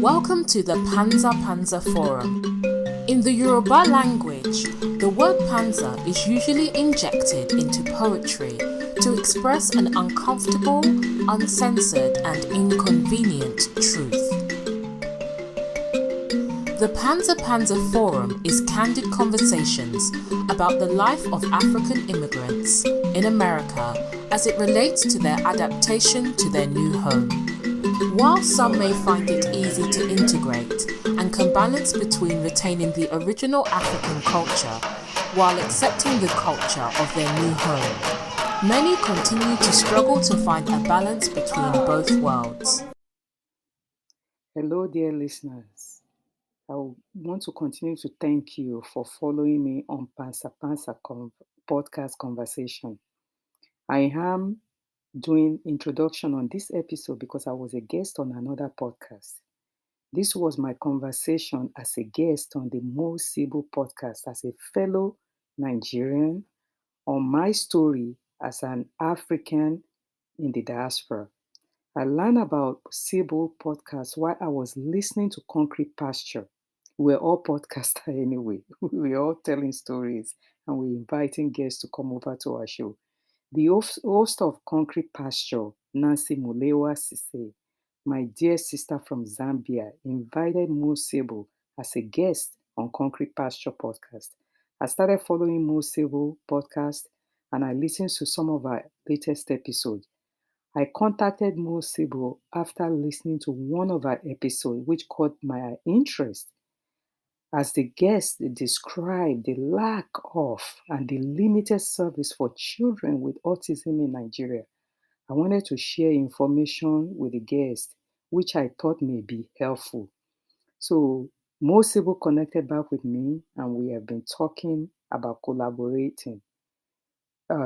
Welcome to the Panza Forum. In the Yoruba language, the word panza is usually injected into poetry to express an uncomfortable, uncensored, and inconvenient truth. The Panza Forum is candid conversations about the life of African immigrants in America as it relates to their adaptation to their new home. While some may find it easy to integrate and can balance between retaining the original African culture while accepting the culture of their new home, many continue to struggle to find a balance between both worlds. Hello, dear listeners. I want to continue to thank you for following me on Panza Podcast Conversation. I am doing introduction on this episode because I was a guest on another podcast. This was my conversation as a guest on the More Sibyl Podcast as a fellow Nigerian on my story as an African in the diaspora. I learned about Sibyl Podcast while I was listening to Concrete Pasture. We're all podcasters anyway. We're all telling stories and we're inviting guests to come over to our show. The host of Concrete Pasture, Mulemwa, Siisii, my dear sister from Zambia, invited More Sibyl as a guest on Concrete Pasture Podcast. I started following More Sibyl Podcast and I listened to some of our latest episodes. I contacted More Sibyl after listening to one of our episodes, which caught my interest. As the guest described the lack of and the limited service for children with autism in Nigeria, I wanted to share information with the guest, which I thought may be helpful. So More Sibyl connected back with me, and we have been talking about collaborating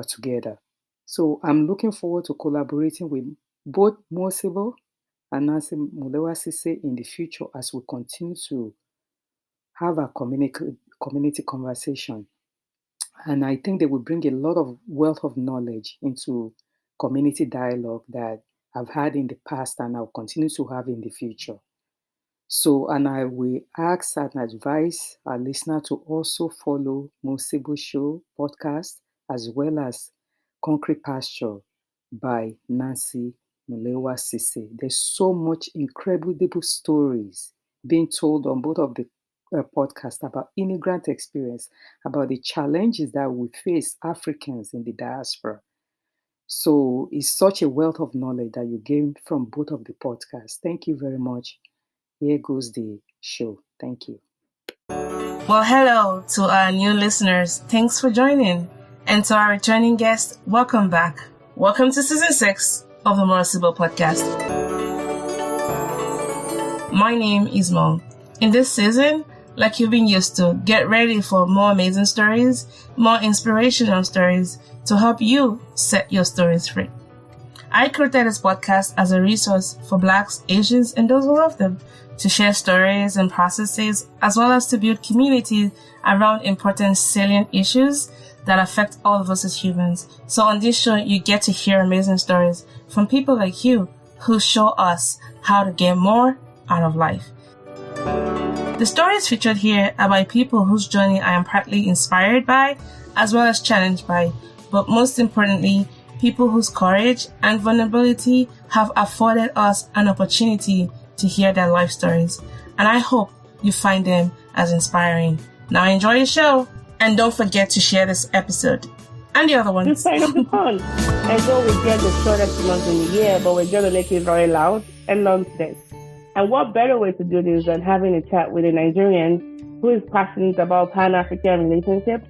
together. So I'm looking forward to collaborating with both More Sibyl and Mulemwan Siisii in the future as we continue to have a community conversation. And I think they will bring a lot of wealth of knowledge into community dialogue that I've had in the past and I'll continue to have in the future. So, and I will ask and advise our listener to also follow More Sibyl Show podcast as well as Concrete Pasture by Mulemwan Siisii. There's so much incredible stories being told on both of the podcast about immigrant experience, about the challenges that we face Africans in the diaspora. So it's such a wealth of knowledge that you gain from both of the podcasts. Thank you very much. Here goes the show. Thank you. Well, hello to our new listeners. Thanks for joining. And to our returning guests, welcome back. Welcome to season 6 of the More Sibyl Podcast. My name is Mo. In this season, like you've been used to, get ready for more amazing stories, more inspirational stories to help you set your stories free. I created this podcast as a resource for Blacks, Asians, and those who love them to share stories and processes, as well as to build community around important salient issues that affect all of us as humans. So on this show, you get to hear amazing stories from people like you who show us how to get more out of life. The stories featured here are by people whose journey I am partly inspired by, as well as challenged by, but most importantly, people whose courage and vulnerability have afforded us an opportunity to hear their life stories. And I hope you find them as inspiring. Now enjoy the show, and don't forget to share this episode and the other ones. Just sign up the phone. I know we get the shortest month in the year, but we're going to make it very loud and nonsense. And what better way to do this than having a chat with a Nigerian who is passionate about Pan-African relationships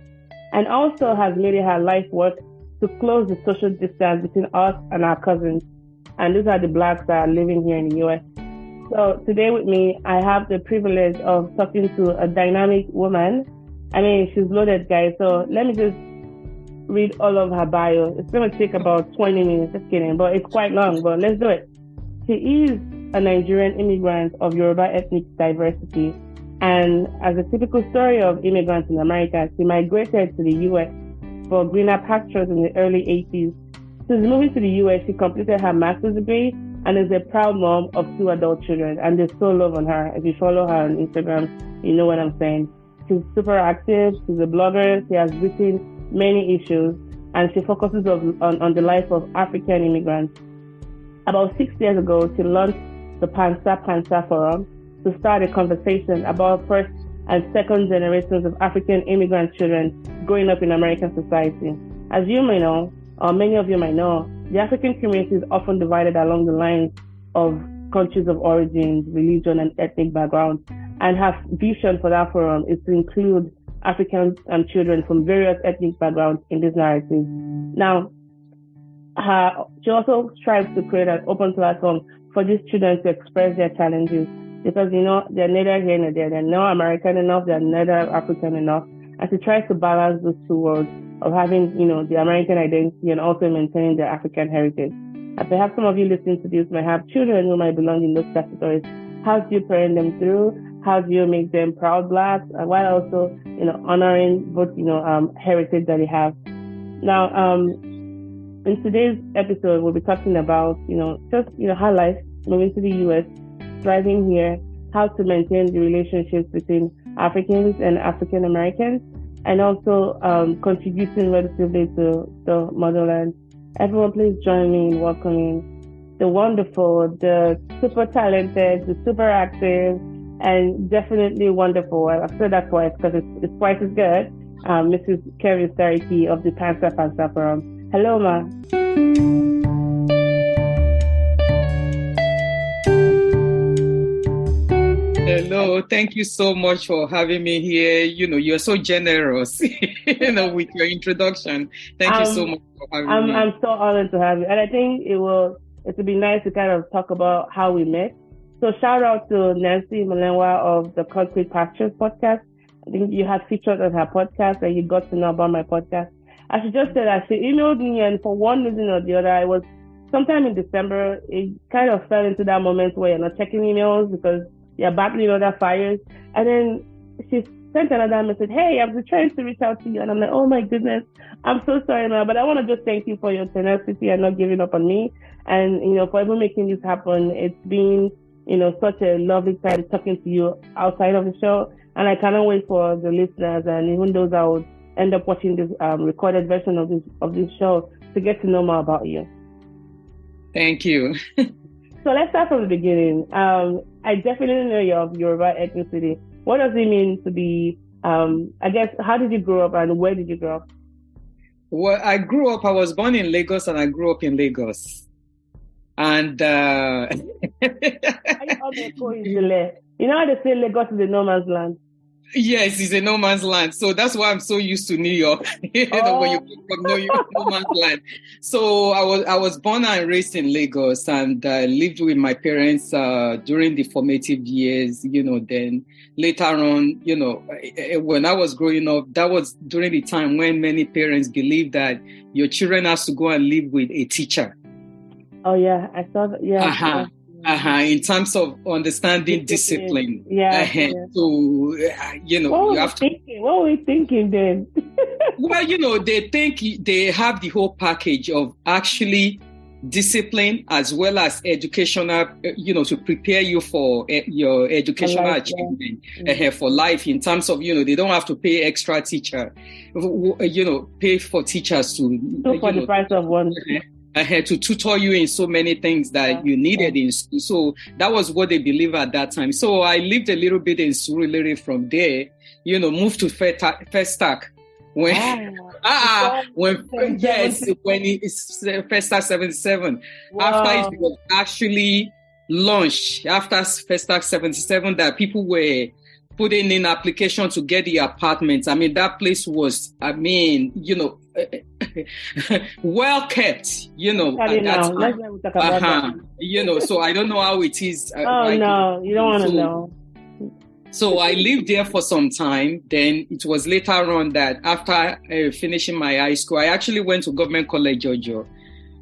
and also has made it her life work to close the social distance between us and our cousins. And these are the Blacks that are living here in the U.S. So today with me, I have the privilege of talking to a dynamic woman. I mean, she's loaded, guys. So let me just read all of her bio. It's going to take about 20 minutes, just kidding, but it's quite long, but let's do it. She is a Nigerian immigrant of Yoruba ethnic diversity. And as a typical story of immigrants in America, she migrated to the U.S. for greener pastures in the early 80s. Since moving to the U.S., she completed her master's degree and is a proud mom of 2 adult children, and there's so love on her. If you follow her on Instagram, you know what I'm saying. She's super active. She's a blogger. She has written many issues, and she focuses on the life of African immigrants. About 6 years ago, she launched the Pansa Forum to start a conversation about first and second generations of African immigrant children growing up in American society. As you may know, or many of you might know, the African community is often divided along the lines of countries of origin, religion, and ethnic background. And her vision for that forum is to include African children from various ethnic backgrounds in this narrative. Now, she also strives to create an open platform for these children to express their challenges, because, they're neither here nor there. They're not American enough, they're neither African enough. And she tries to balance those 2 worlds of having, the American identity and also maintaining their African heritage. And perhaps some of you listening to this might have children who might belong in those categories. How do you parent them through? How do you make them proud Blacks, while also, honoring both, heritage that they have? Now, in today's episode, we'll be talking about, just, her life, moving to the U.S., thriving here, how to maintain the relationships between Africans and African Americans, and also contributing relatively to the motherland. Everyone, please join me in welcoming the wonderful, the super talented, the super active, and definitely wonderful. I've said that twice because it's twice as good. Mrs. Kevin Starkey of the Pansa Forum. Hello, ma. Hello, thank you so much for having me here. You're so generous, with your introduction. Thank you so much for having me. I'm so honored to have you. And I think it would be nice to kind of talk about how we met. So shout out to Nancy Mulemwa of the Concrete Pasture Podcast. I think you had featured on her podcast and you got to know about my podcast. I should just say that she emailed me, and for one reason or the other, I was sometime in December, it kind of fell into that moment where you're not checking emails because you're battling other fires. And then she sent another message, hey, I've been trying to reach out to you. And I'm like, oh my goodness, I'm so sorry, man. But I want to just thank you for your tenacity and not giving up on me. And, for even making this happen. It's been, such a lovely time talking to you outside of the show. And I cannot wait for the listeners and even those that would end up watching this recorded version of this show to get to know more about you. Thank you. So let's start from the beginning. I definitely know you're of Yoruba ethnicity. What does it mean to be, I guess, how did you grow up and where did you grow up? Well, I was born in Lagos and I grew up in Lagos. And, You know how they say Lagos is a no man's land? Yes, it's a no man's land. So that's why I'm so used to New York. When you come from no man's land. So I was born and raised in Lagos and lived with my parents during the formative years. Then later on, when I was growing up, that was during the time when many parents believed that your children has to go and live with a teacher. Oh yeah, I saw that. Yeah. In terms of understanding discipline. Yeah. So, what were we thinking then? Well, they think they have the whole package of actually discipline as well as educational, to prepare you for your educational achievement for life in terms of, they don't have to pay extra teacher, pay for teachers to... for the price of one. I had to tutor you in so many things that you needed in school. So that was what they believed at that time. So I lived a little bit in Surulere from there, moved to Festac. When it's Festac 77. Wow. After it was actually launched, after Festac 77, that people were putting in application to get the apartments. I mean, that place was, well kept, So I don't know how it is. You don't want to know. So I lived there for some time. Then it was later on that after finishing my high school, I actually went to Government College, Jojo.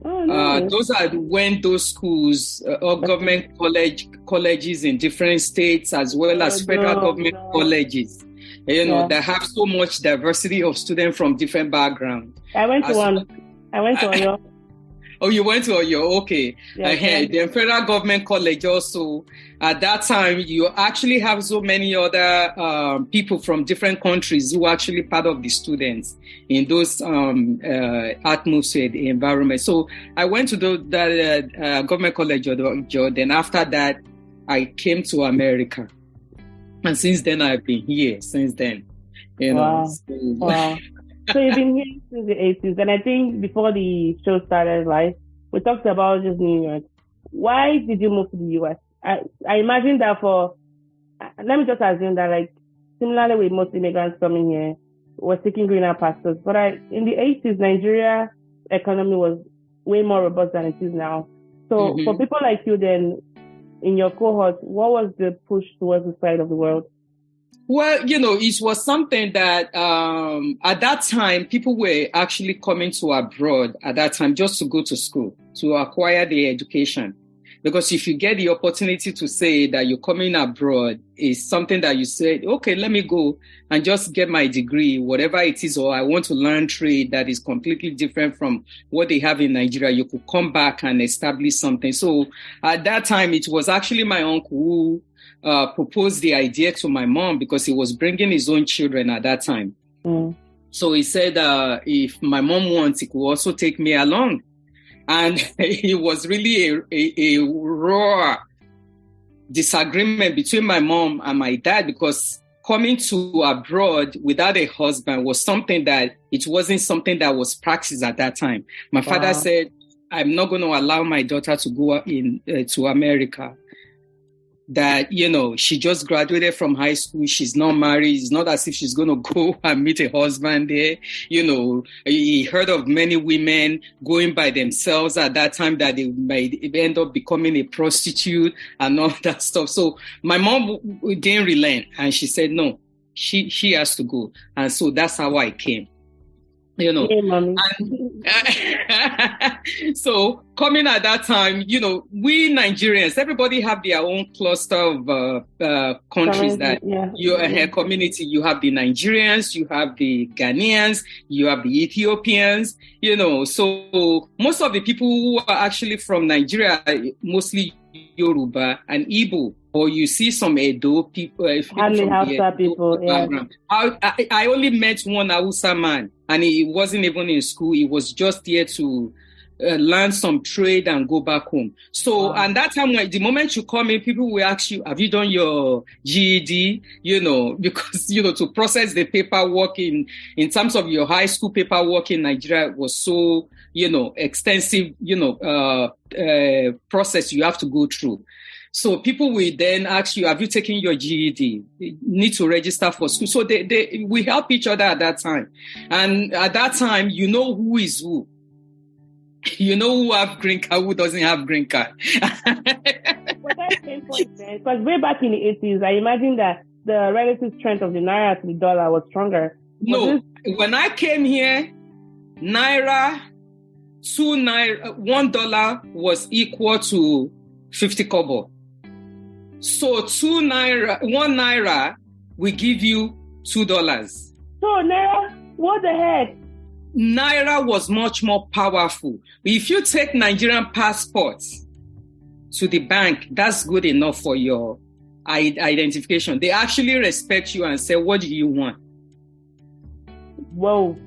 Oh, nice. Those are when those schools or government colleges in different states as well as federal government colleges, that have so much diversity of students from different backgrounds. I went to one. Oh, you went to you're okay. Yeah, The federal government college also. At that time, you actually have so many other people from different countries who are actually part of the students in those atmosphere, the environment. So I went to that government college. Then after that, I came to America, and since then I've been here. Since then, Wow. So you've been here since the 80s, and I think before the show started, we talked about just New York. Why did you move to the US? I imagine that let me just assume that similarly with most immigrants coming here, we're seeking greener pastures. But in the 80s, Nigeria's economy was way more robust than it is now. So for people like you then, in your cohort, what was the push towards the side of the world? Well, it was something that at that time, people were actually coming to abroad at that time just to go to school, to acquire their education. Because if you get the opportunity to say that you're coming abroad, is something that you say, okay, let me go and just get my degree, whatever it is, or I want to learn trade that is completely different from what they have in Nigeria. You could come back and establish something. So at that time, it was actually my uncle who proposed the idea to my mom because he was bringing his own children at that time. So he said, if my mom wants, he could also take me along. And it was really a raw disagreement between my mom and my dad, because coming to abroad without a husband was something that it wasn't something that was practiced at that time. My father said, I'm not going to allow my daughter to go to America. That, she just graduated from high school. She's not married. It's not as if she's going to go and meet a husband there. He heard of many women going by themselves at that time that they might end up becoming a prostitute and all that stuff. So my mom didn't relent, and she said, no, she has to go. And so that's how I came. Hey, mommy. So coming at that time, we Nigerians, everybody have their own cluster of countries that your community. You have the Nigerians, you have the Ghanaians, you have the Ethiopians, so most of the people who are actually from Nigeria, mostly Yoruba and Igbo. Or you see some Edo people. Hausa people. Yeah. I only met one Hausa man, and he wasn't even in school. He was just here to learn some trade and go back home. So, and that time, the moment you come in, people will ask you, have you done your GED? Because, to process the paperwork in terms of your high school paperwork in Nigeria was so, extensive, process you have to go through. So people will then ask you, have you taken your GED? You need to register for school. So we help each other at that time. And at that time, who is who. Who have green card, who doesn't have green card. Because way back in the 80s, I imagine that the relative strength of the Naira to the dollar was stronger. When I came here, $1 was equal to 50 kobo. So 1 Naira will give you $2. So Naira, what the heck? Naira was much more powerful. If you take Nigerian passports to the bank, that's good enough for your identification. They actually respect you and say, what do you want? Whoa.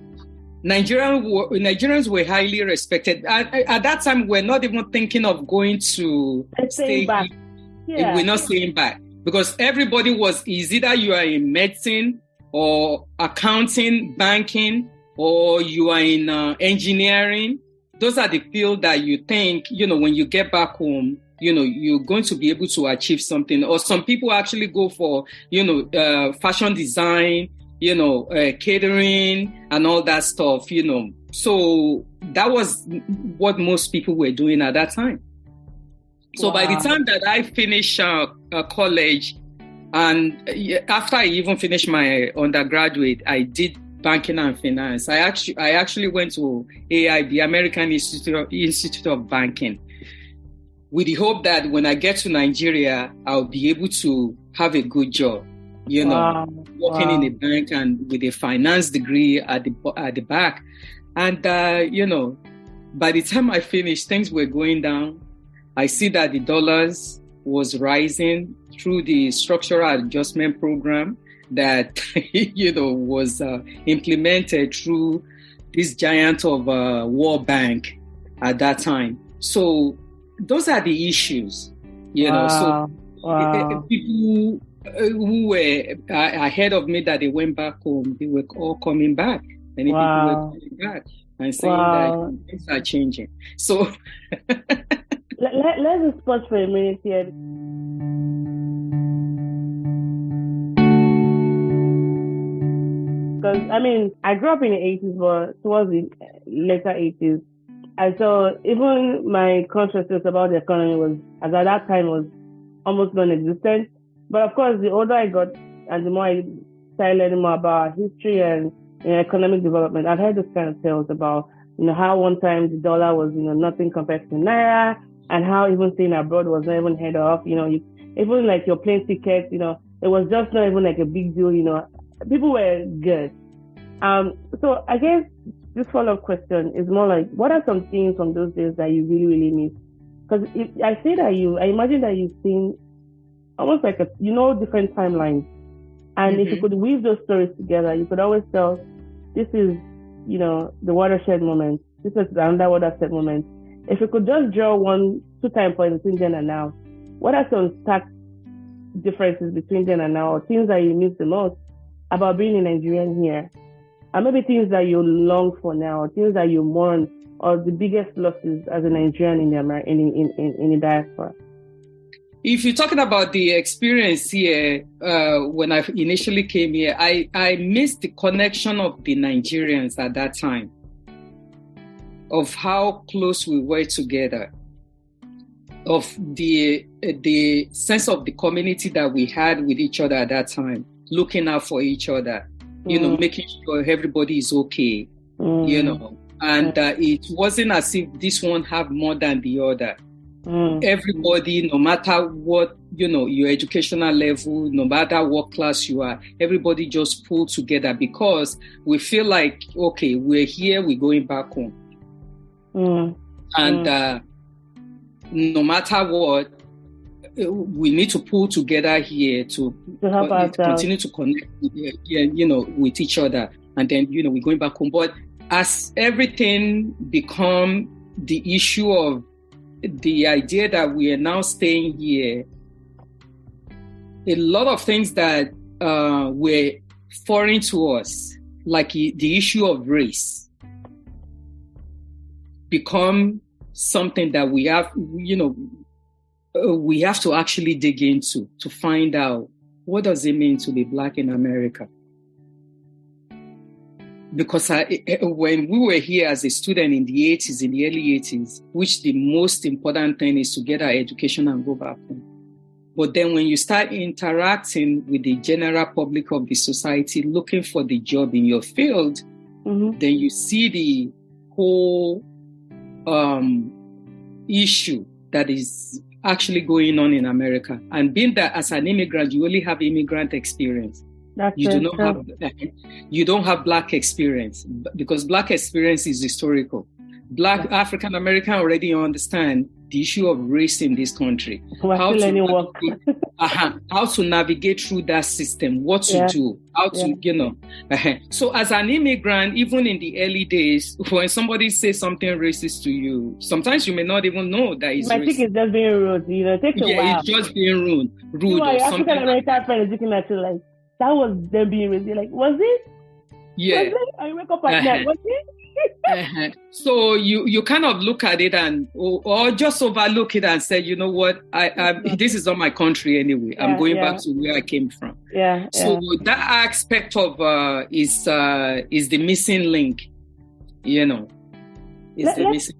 Nigerians were highly respected. At that time, we're not even thinking of going to stay back. Yeah. We're not staying back because everybody is either you are in medicine or accounting, banking, or you are in engineering. Those are the fields that you think, when you get back home, you're going to be able to achieve something. Or some people actually go for, fashion design, catering and all that stuff, So that was what most people were doing at that time. So by the time that I finished college, and after I even finished my undergraduate, I did banking and finance. I actually went to AIB, American Institute of Banking, with the hope that when I get to Nigeria, I'll be able to have a good job. Working in a bank and with a finance degree at the back. And, by the time I finished, things were going down. I see that the dollars was rising through the structural adjustment program that, was implemented through this giant of World Bank at that time. So those are the issues, Wow. So people who were ahead of me that they went back home, they were all coming back. Many people were coming back and saying that things are changing. So let's just pause for a minute here. Because, I grew up in the 80s, but towards the later 80s. And so even my consciousness about the economy was almost non-existent. But of course, the older I got and the more I started learning more about history and economic development, I've heard this kind of tales about, how one time the dollar was, nothing compared to Naira, and how even staying abroad was not even heard of. Even like your plane tickets, it was just not even like a big deal. People were good. So I guess this follow-up question is more like, what are some things from those days that you really, really miss? Because I imagine that you've seen almost like different timelines. And if you could weave those stories together, you could always tell, this is, the watershed moment. This is another watershed moment. If you could just draw 1-2 time points between then and now, what are some stark differences between then and now, or things that you miss the most about being a Nigerian here? And maybe things that you long for now, or things that you mourn, or the biggest losses as a Nigerian in the diaspora? If you're talking about the experience here, when I initially came here, I missed the connection of the Nigerians at that time, of how close we were together, of the sense of the community that we had with each other at that time, looking out for each other, making sure everybody is okay, and it wasn't as if this one have more than the other. Everybody, no matter what, your educational level, no matter what class you are, everybody just pulled together because we feel like, okay, we're here, we're going back home. And no matter what, we need to pull together here to help continue to connect, with each other. And then, we're going back home. But as everything become the issue of the idea that we are now staying here, a lot of things that were foreign to us, like the issue of race, become something that we have, we have to actually dig into to find out, what does it mean to be Black in America? Because when we were here as a student in the early 80s, which the most important thing is to get our education and go back home. But then when you start interacting with the general public of the society, looking for the job in your field, then you see the whole issue that is actually going on in America. And being that as an immigrant, you only have immigrant experience. You don't have Black experience, because Black experience is historical. Black African American already understand the issue of race in this country. How to navigate through that system, what to do, how to, So as an immigrant, even in the early days, when somebody says something racist to you, sometimes you may not even know that it's racist. I think it's just being rude. It takes a while. It's just being rude. Your African American friend is looking at you like, that was them being racist. Like, was it? Yeah. Was it? I wake up at night. Was it? So you kind of look at it or just overlook it and say, you know what, this is not my country anyway. I'm going back to where I came from. So that aspect of is the missing link, That's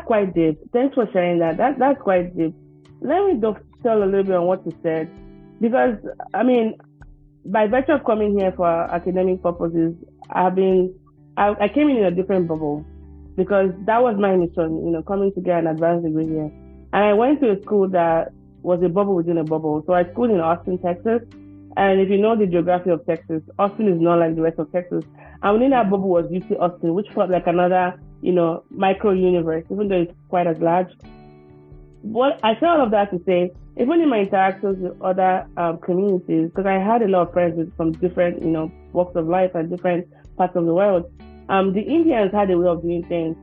quite deep. Thanks for sharing that. That's quite deep. Let me dovetail a little bit on what you said, because by virtue of coming here for academic purposes, I came in a different bubble, because that was my mission, coming to get an advanced degree here. And I went to a school that was a bubble within a bubble. So I schooled in Austin, Texas. And if you know the geography of Texas, Austin is not like the rest of Texas. And within that bubble was UT Austin, which felt like another micro universe, even though it's quite as large. What I say all of that to say, even in my interactions with other communities, because I had a lot of friends from different, walks of life and different parts of the world. The Indians had a way of doing things.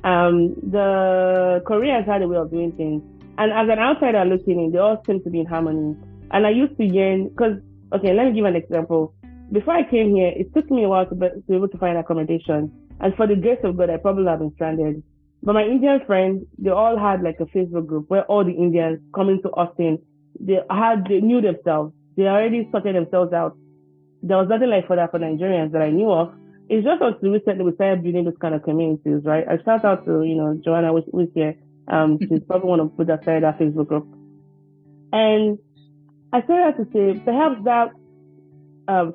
The Koreans had a way of doing things. And as an outsider looking in, they all seem to be in harmony. And I used to yearn, because, okay, let me give an example. Before I came here, it took me a while to be able to find accommodation. And for the grace of God, I probably have been stranded. But my Indian friends, they all had like a Facebook group where all the Indians coming to Austin, they knew themselves. They already sorted themselves out. There was nothing like for that for Nigerians that I knew of. It's just until recently we started building those kind of communities, right? I shout out to, Joanna, who's here. She's probably one of the people that started that Facebook group. And I say that to say, perhaps that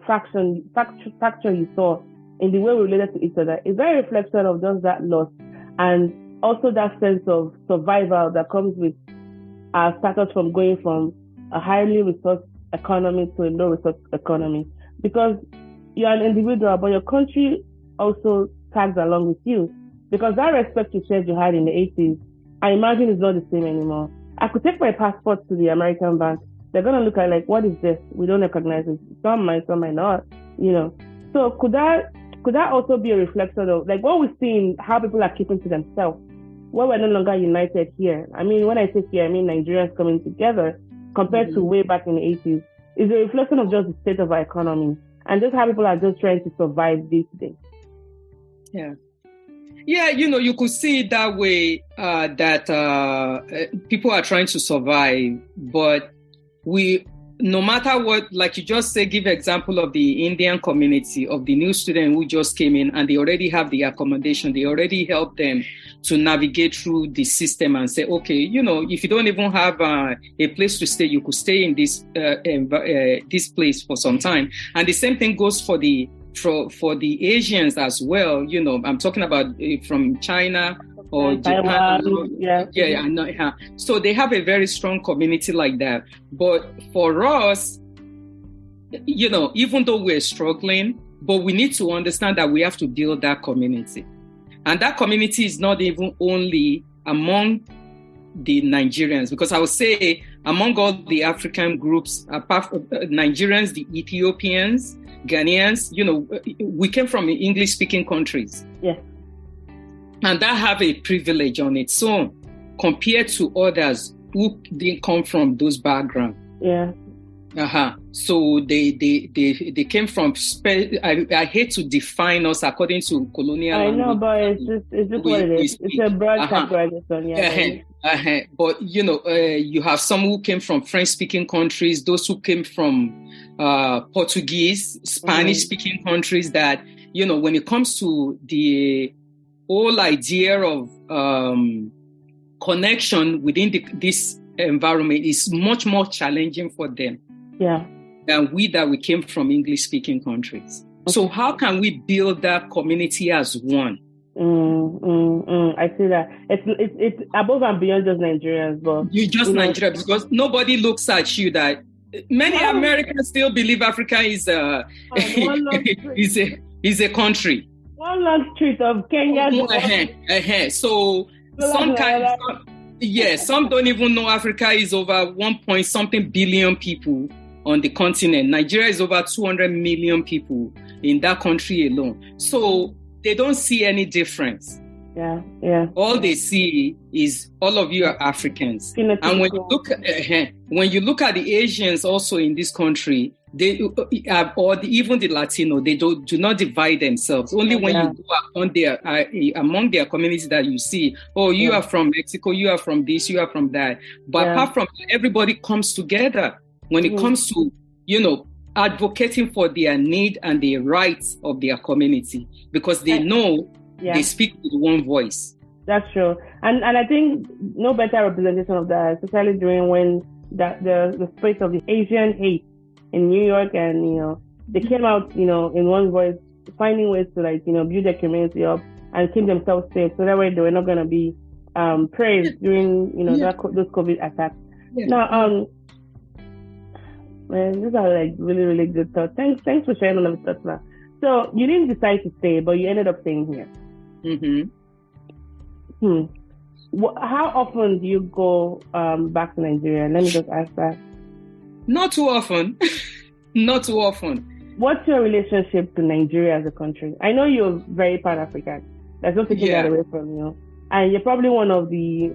fracture you saw in the way we related to each other is that a reflection of just that loss and also that sense of survival that comes with our status from going from a highly resource economy to a low resource economy. Because you're an individual, but your country also tags along with you. Because that respect you said you had in the 80s, I imagine is not the same anymore. I could take my passport to the American bank. They're going to look at like, what is this? We don't recognize it. Some might not, So could that also be a reflection of like what we're seeing, how people are keeping to themselves? Well, we're no longer united here. I mean, when I say here, I mean Nigerians coming together compared to way back in the 80s. Is a reflection of just the state of our economy and just how people are just trying to survive day to day. Yeah. Yeah, you could see it that way, that people are trying to survive, but no matter what, like you just say, give example of the Indian community, of the new student who just came in and they already have the accommodation. They already help them to navigate through the system and say, okay, if you don't even have a place to stay, you could stay in this place for some time. And the same thing goes for the Asians as well. I'm talking about from China or Japan. Yeah. So they have a very strong community like that. But for us, even though we're struggling, but we need to understand that we have to build that community. And that community is not even only among the Nigerians, because I would say among all the African groups, apart from Nigerians, the Ethiopians, Ghanaians, we came from English-speaking countries. Yes. And that have a privilege on its own compared to others who didn't come from those backgrounds. Yeah. So they came from. I hate to define us according to colonial. I know, but it's just what it is. It's a broad categorization. Yeah. But you have some who came from French-speaking countries. Those who came from Portuguese, Spanish-speaking countries. That when it comes to the whole idea of connection within this environment is much more challenging for them. Yeah. Than we came from English-speaking countries. Okay. So how can we build that community as one? I see that. It's above and beyond just Nigerians, but you just Nigeria, because nobody looks at you that many Americans still believe Africa is a country. One long street of Kenya. So some don't even know Africa is over 1 billion people on the continent. Nigeria is over 200 million people in that country alone. So they don't see any difference. Yeah. All they see is all of you are Africans. And when you look at the Asians also in this country, even the Latino, they do not divide themselves. Only when you go among their communities that you see, you are from Mexico, you are from this, you are from that. But apart from that, everybody comes together when it comes to, advocating for their need and the rights of their community, because they know they speak with one voice. That's true. And I think no better representation of that, especially during when the space of the Asian hate in New York, and they came out in one voice, finding ways to build their community up and keep themselves safe, so that way they were not going to be praised during those COVID attacks. Now man, these are really, really good thoughts. Thanks for sharing all of the thoughts now. So you didn't decide to stay, but you ended up staying here. How often do you go back to Nigeria? Let me just ask that. Not too often. Not too often. What's your relationship to Nigeria as a country? I know you're very Pan-African. There's no taking that away from you. And you're probably one of the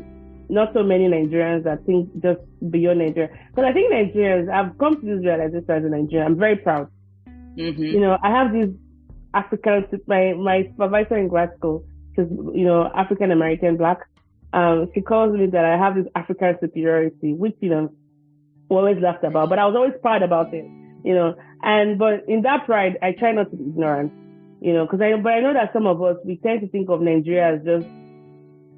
not so many Nigerians that think just beyond Nigeria. Because I think Nigerians, I've come to this realization as a Nigerian. I'm very proud. Mm-hmm. You know, I have these African, my supervisor in grad school, she's, you know, African American Black. She calls me that I have this African superiority, which, you know, we always laughed about, but I was always proud about it, you know. But in that pride, I try not to be ignorant, you know, but I know that some of us, we tend to think of Nigeria as just,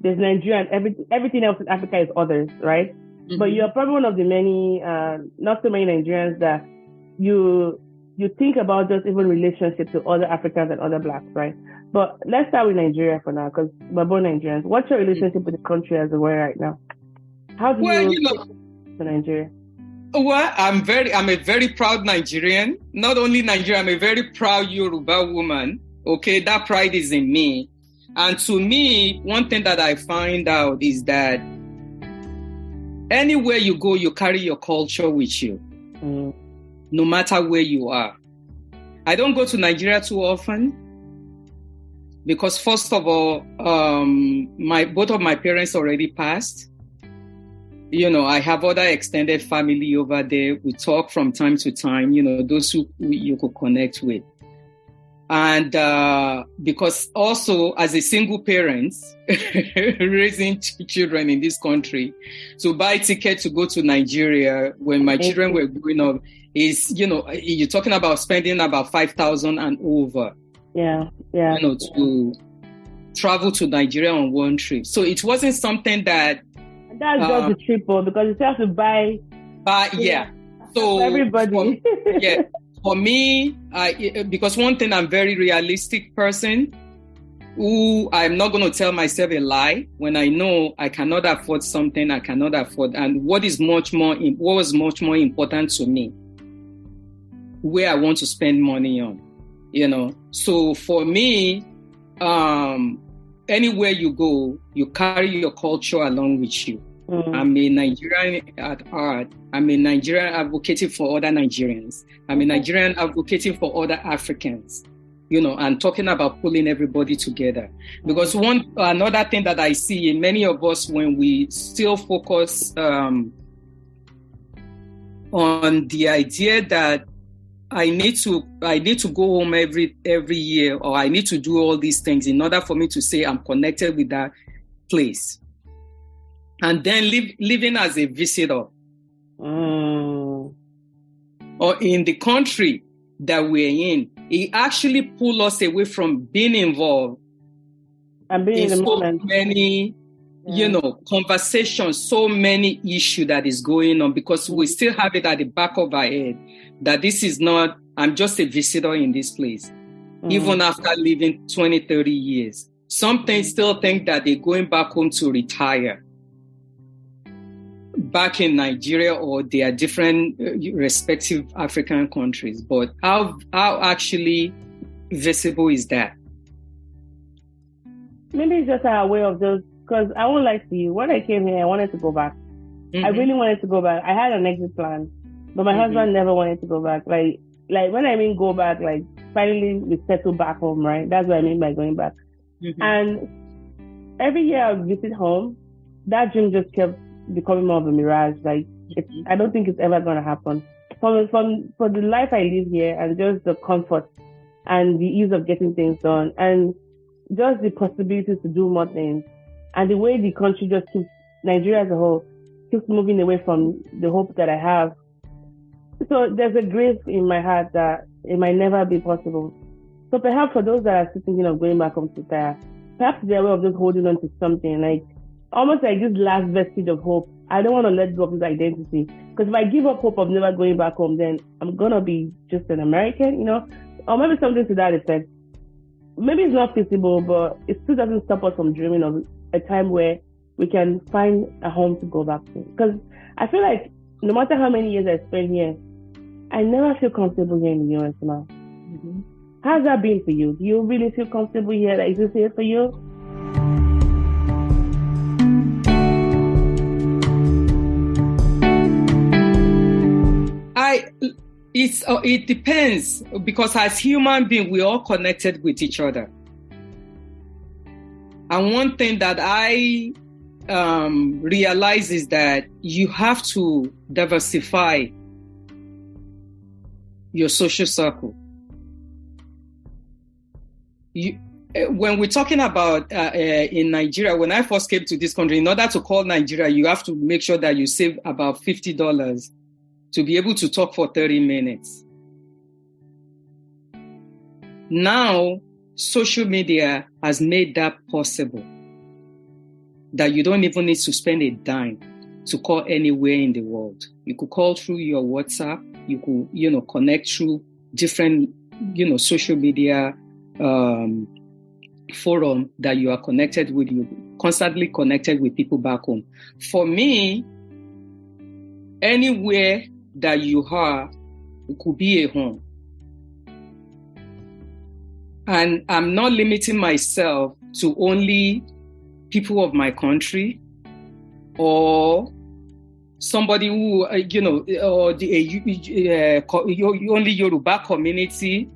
there's Nigeria and everything else in Africa is others, right? Mm-hmm. But you're probably one of the many, not so many Nigerians that you think about just even relationships to other Africans and other Blacks, right? But let's start with Nigeria for now, because we're both Nigerians. What's your relationship with the country as it were right now? How do you to Nigeria? Well, I'm a very proud Nigerian. Not only Nigerian, I'm a very proud Yoruba woman. Okay, that pride is in me. And to me, one thing that I find out is that anywhere you go, you carry your culture with you, no matter where you are. I don't go to Nigeria too often because, first of all, both of my parents already passed. You know, I have other extended family over there. We talk from time to time, you know, those who you could connect with. And because also as a single parent, raising children in this country, to buy ticket to go to Nigeria when my children were growing up is, you know, you're talking about spending about 5,000 and over. Yeah. You know, to travel to Nigeria on one trip. So it wasn't something that... That's just the triple because you still have to buy... yeah. So everybody. For me, because one thing, I'm very realistic person who I'm not going to tell myself a lie when I know I cannot afford something I cannot afford. And what was much more important to me, where I want to spend money on, you know. So for me, anywhere you go, you carry your culture along with you. I'm a Nigerian at heart. I'm a Nigerian advocating for other Nigerians. I'm a Nigerian advocating for other Africans, you know, and talking about pulling everybody together. Because another thing that I see in many of us when we still focus on the idea that I need to go home every year, or I need to do all these things in order for me to say I'm connected with that place. And then living as a visitor. Or in the country that we're in, it actually pull us away from being involved and being in the so moment. Many, you know, conversations, so many issues that is going on, because we still have it at the back of our head that this is not, I'm just a visitor in this place. Even after living 20, 30 years. Some things still think that they're going back home to retire. Back in Nigeria, or they are different respective African countries. But how actually visible is that? Maybe it's just our way of those, because I won't lie to you. When I came here, I wanted to go back. I really wanted to go back. I had an exit plan, but my husband never wanted to go back. Like when I mean go back, like finally we settle back home, right? That's what I mean by going back. And every year I would visit home, that dream just kept becoming more of a mirage. Like I don't think it's ever going to happen. For the life I live here, and just the comfort and the ease of getting things done, and just the possibilities to do more things, and the way the country just keeps, Nigeria as a whole, keeps moving away from the hope that I have. So there's a grief in my heart that it might never be possible. So perhaps for those that are still thinking of going back home to retire, perhaps they're aware of just holding on to something, like almost like this last vestige of hope. I don't want to let go of this identity, because if I give up hope of never going back home, then I'm going to be just an American, you know, or maybe something to that effect. Maybe it's not feasible, but it still doesn't stop us from dreaming of a time where we can find a home to go back to. Because I feel like no matter how many years I spend here, I never feel comfortable here in the US now. How's that been for you? Do you really feel comfortable here? Like, is this here for you? It depends, because as human beings, we're all connected with each other. And one thing that I realize is that you have to diversify your social circle. When we're talking about in Nigeria, when I first came to this country, in order to call Nigeria, you have to make sure that you save about $50 to be able to talk for 30 minutes. Now, social media has made that possible, that you don't even need to spend a dime to call anywhere in the world. You could call through your WhatsApp. You could, connect through different, social media forum that you are connected with. You constantly connected with people back home. For me, anywhere that you are, it could be a home. And I'm not limiting myself to only people of my country or somebody who, or the only Yoruba community.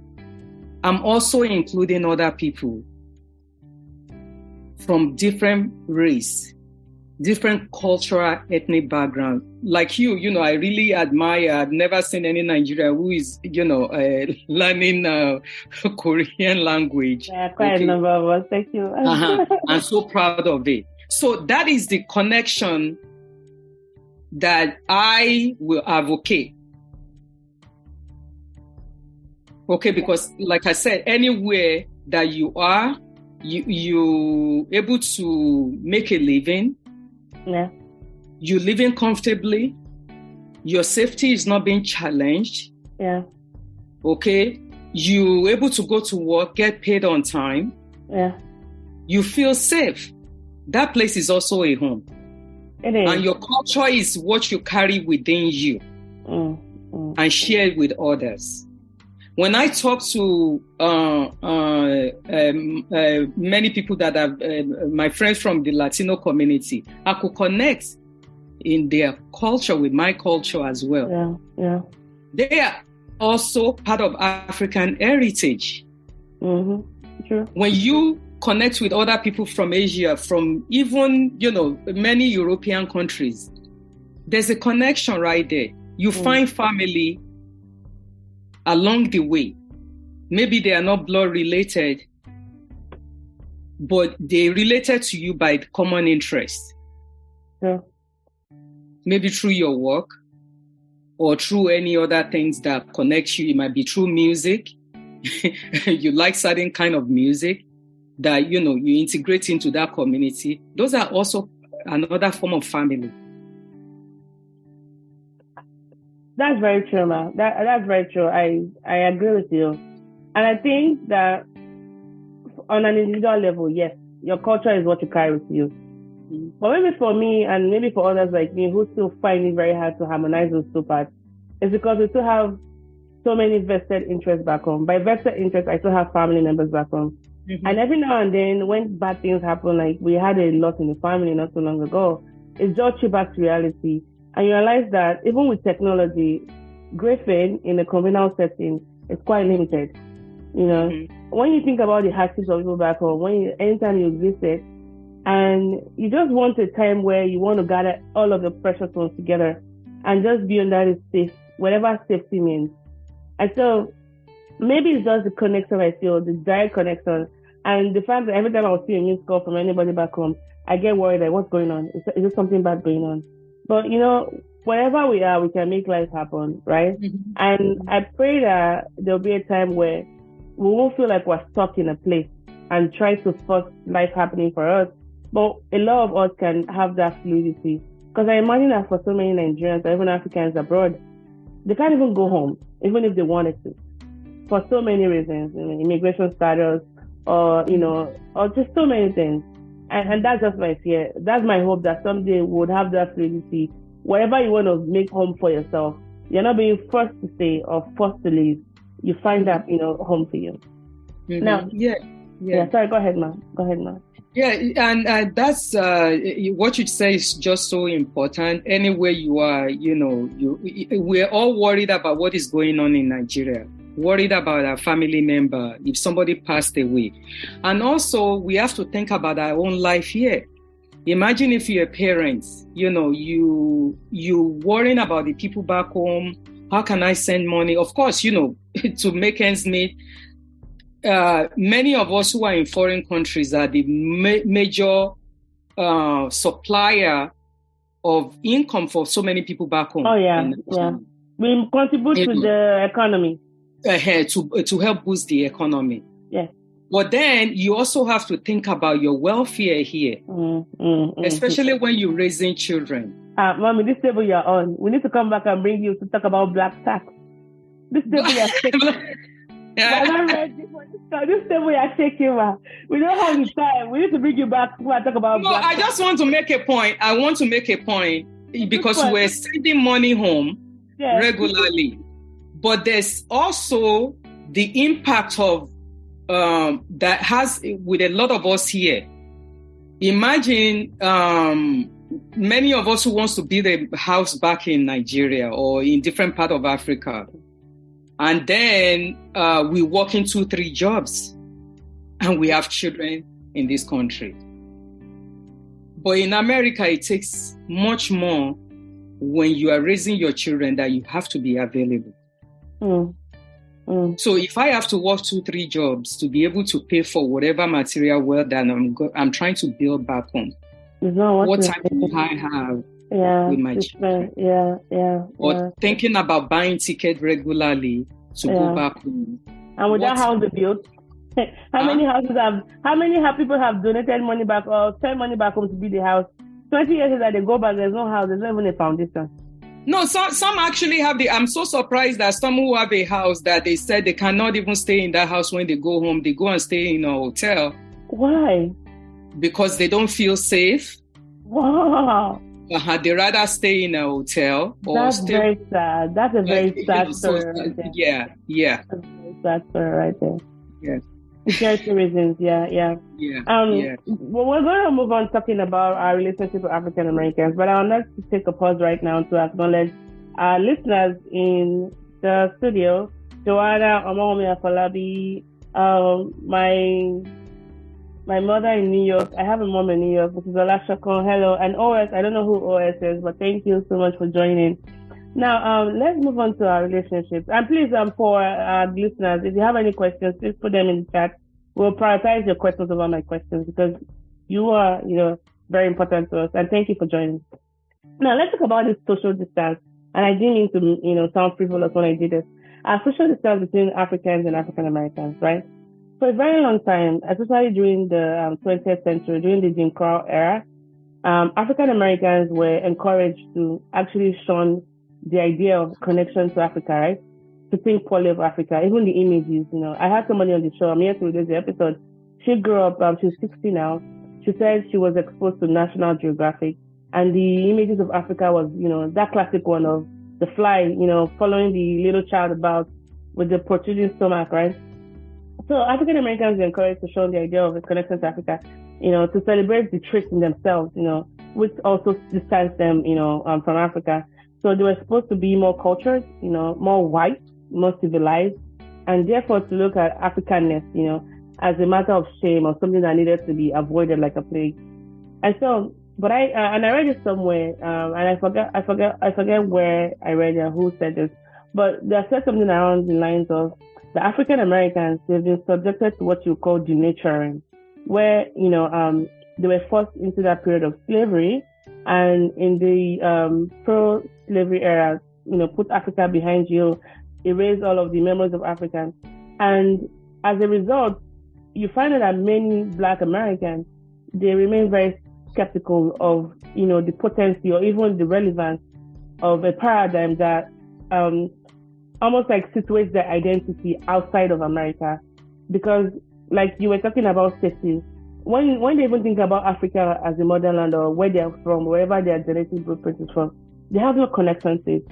I'm also including other people from different race, different cultural, ethnic background. Like you, I really admire. I've never seen any Nigerian who is, learning Korean language. Yeah, quite a number of us. Thank you. I'm so proud of it. So that is the connection that I will advocate. Okay, because like I said, anywhere that you are, you able to make a living. Yeah. You're living comfortably. Your safety is not being challenged. Yeah. Okay. You're able to go to work, get paid on time. Yeah. You feel safe. That place is also a home. It is. And your culture is what you carry within you and share it with others. When I talk to many people that are my friends from the Latino community, I could connect in their culture with my culture as well. Yeah, yeah. They are also part of African heritage. Mm-hmm. True. When you connect with other people from Asia, from even, many European countries, there's a connection right there. You find family along the way. Maybe they are not blood related, but they related to you by common interest. Yeah. Maybe through your work or through any other things that connect you. It might be through music. You like certain kind of music that, you integrate into that community. Those are also another form of family. That's very true, ma. That's very true. I agree with you. And I think that on an individual level, yes, your culture is what you carry with you. Mm-hmm. But maybe for me and maybe for others like me who still find it very hard to harmonize those two parts, it's because we still have so many vested interests back home. By vested interests, I still have family members back home. Mm-hmm. And every now and then when bad things happen, like we had a loss in the family not so long ago, it jolts you back to reality. And you realize that even with technology, grieving in a communal setting is quite limited. When you think about the hardships of people back home, anytime you visit, and you just want a time where you want to gather all of the precious ones together and just be under the safe, whatever safety means. And so maybe it's just the connection I feel, the direct connection, and the fact that every time I see a news call from anybody back home, I get worried like, what's going on? Is there something bad going on? But, wherever we are, we can make life happen, right? Mm-hmm. And I pray that there'll be a time where we won't feel like we're stuck in a place and try to force life happening for us. But a lot of us can have that fluidity. Because I imagine that for so many Nigerians or even Africans abroad, they can't even go home, even if they wanted to, for so many reasons, immigration status, or just so many things. And that's just my fear. That's my hope that someday we would have that fluidity. Wherever you want to make home for yourself, you're not being forced to stay or forced to leave. You find that, home for you. Mm-hmm. Now, yeah. Sorry, go ahead, ma. Yeah, and that's what you say is just so important. Anywhere you are, we're all worried about what is going on in Nigeria, worried about our family member, if somebody passed away. And also, we have to think about our own life here. Imagine if you're a parent, you worrying about the people back home. How can I send money? Of course, to make ends meet. Many of us who are in foreign countries are the major supplier of income for so many people back home. Oh, yeah. We contribute to the economy. To help boost the economy. Yes. But then you also have to think about your welfare here, especially when you're raising children. Mommy, this table you're on, we need to come back and bring you to talk about black tax. This table you're shaking. This table you're shaking. We don't have the time. We need to bring you back to talk about black tax. I just want to make a point. I want to make a point because we're sending money home regularly. But there's also the impact of that has with a lot of us here. Imagine many of us who wants to build a house back in Nigeria or in different part of Africa, and then we work in 2-3 jobs, and we have children in this country. But in America, it takes much more when you are raising your children that you have to be available. So if I have to work 2-3 jobs to be able to pay for whatever material wealth that I'm trying to build back home, what time do I have with my children? Or thinking about buying ticket regularly to go back home. And with that house built, how many people have donated money back or sent money back home to build the house? 20 years later, they go back, there's no house, there's not even a foundation. No, some actually have I'm so surprised that some who have a house that they said they cannot even stay in that house when they go home. They go and stay in a hotel. Why? Because they don't feel safe. Wow. They rather stay in a hotel. That's very sad. That's a very sad story. Right there. Yeah. That's a very sad story right there. Yes. Security reasons, yeah. Well, we're going to move on talking about our relationship with African Americans, but I would like to take a pause right now to acknowledge our listeners in the studio. Joanna Omomi Afolabi, my mother in New York. I have a mom in New York, which is Olashokon. Hello. And OS, I don't know who OS is, but thank you so much for joining. Now, let's move on to our relationship. And please, for our listeners, if you have any questions, please put them in the chat. We'll prioritize your questions over my questions because you are, very important to us. And thank you for joining. Now, let's talk about this social distance. And I didn't mean to, sound frivolous when I did this. Our social distance between Africans and African Americans, right? For a very long time, especially during the 20th century, during the Jim Crow era, African Americans were encouraged to actually shun the idea of connection to Africa, right? To think poorly of Africa, even the images, I had somebody on the show, I'm here to release the episode. She grew up, she's 60 now. She said she was exposed to National Geographic, and the images of Africa was, that classic one of the fly, following the little child about with the protruding stomach, right? So African Americans were encouraged to show the idea of a connection to Africa, to celebrate the traits in themselves, which also distance them, from Africa. So they were supposed to be more cultured, more white, more civilized, and therefore to look at Africanness, as a matter of shame or something that needed to be avoided like a plague. And so, but I read it somewhere, and I forget where I read it, who said this, but they said something around the lines of the African Americans, they've been subjected to what you call denaturing, where, they were forced into that period of slavery. And in the pro-slavery era, put Africa behind you, erase all of the memories of Africans. And as a result, you find that many Black Americans, they remain very skeptical of, the potency or even the relevance of a paradigm that almost like situates their identity outside of America. Because like you were talking about safety, when they even think about Africa as a motherland or where they're from, wherever their genetic blueprint is from, they have no connection to it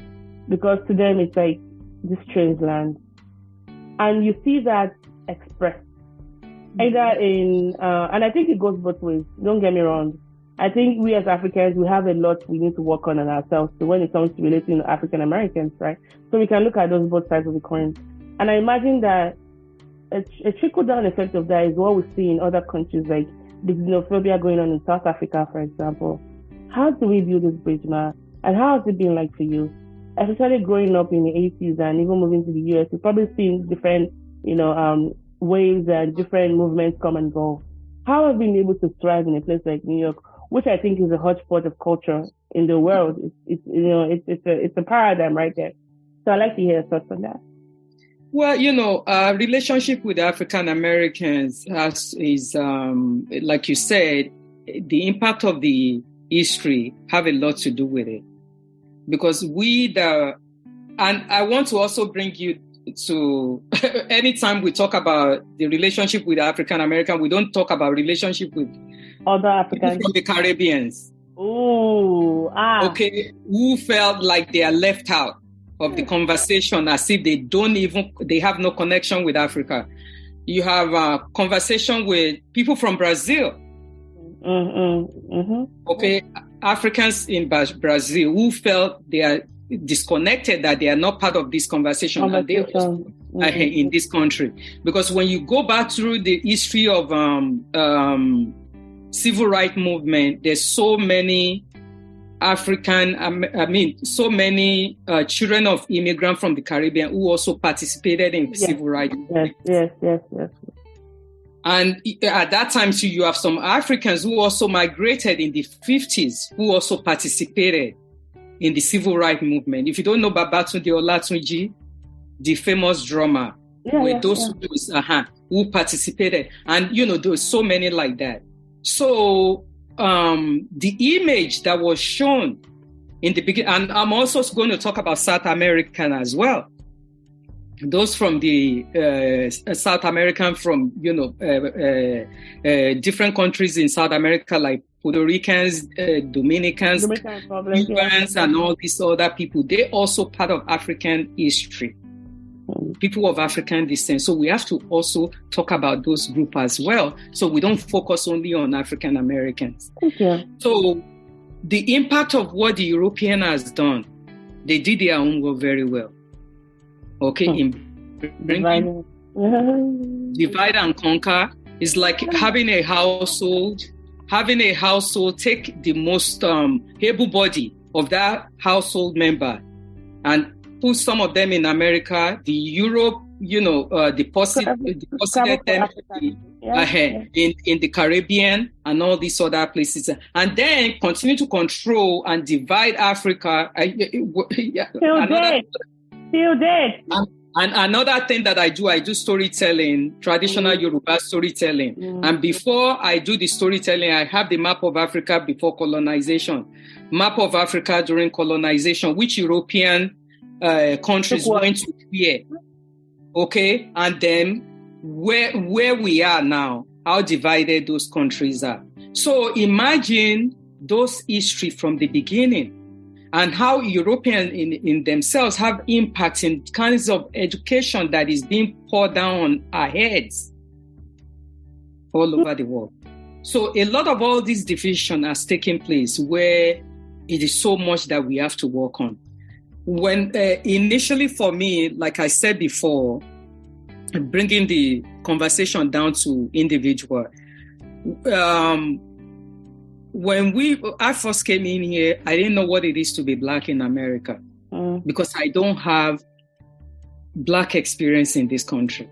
because to them it's like this strange land. And you see that expressed Either in, and I think it goes both ways. Don't get me wrong. I think we as Africans, we have a lot we need to work on ourselves. So when it comes to relating to African Americans, right? So we can look at those both sides of the coin. And I imagine that a trickle-down effect of that is what we see in other countries, like the xenophobia going on in South Africa, for example. How do we build this bridge, Ma? And how has it been like for you? Especially growing up in the 80s and even moving to the US, you've probably seen different, ways and different movements come and go. How have you been able to thrive in a place like New York, which I think is a hodgepodge of culture in the world? It's a paradigm right there. So I'd like to hear your thoughts on that. Well, relationship with African Americans is like you said, the impact of the history have a lot to do with it. Because and I want to also bring you to, anytime we talk about the relationship with African American, we don't talk about relationship with other Africans from the Caribbeans. Okay, who felt like they are left out of the conversation, as if they have no connection with Africa. You have a conversation with people from Brazil. Okay, Africans in Brazil who felt they are disconnected, that they are not part of this conversation. And they in this country. Because when you go back through the history of civil rights movement, there's so many so many children of immigrants from the Caribbean who also participated in civil rights movement. Yes. And at that time, too, you have some Africans who also migrated in the 50s, who also participated in the civil rights movement. If you don't know Babatunde Olatunji, the famous drummer, who participated. And, there were so many like that. So the image that was shown in the beginning, and I'm also going to talk about South American as well. Those from the South American, from different countries in South America, like Puerto Ricans, Dominicans, Cubans, and all these other people, they also part of African history. People of African descent. So we have to also talk about those groups as well. So we don't focus only on African Americans. Okay. So the impact of what the European has done, they did their own work very well. Okay, in bringing divide and conquer is like having a household, take the most able body of that household member and put some of them in America, the Europe, deposited them in the Caribbean and all these other places, and then continue to control and divide Africa. Still dead. And another thing that I do storytelling, traditional Yoruba storytelling. And before I do the storytelling, I have the map of Africa before colonization, map of Africa during colonization, which European countries went to clear. Okay, and then where we are now, how divided those countries are. So imagine those history from the beginning. And how Europeans in themselves have impact in kinds of education that is being poured down on our heads all over the world. So a lot of all this division has taken place where it is so much that we have to work on. When initially for me, like I said before, bringing the conversation down to individual, when I first came in here, I didn't know what it is to be Black in America because I don't have Black experience in this country.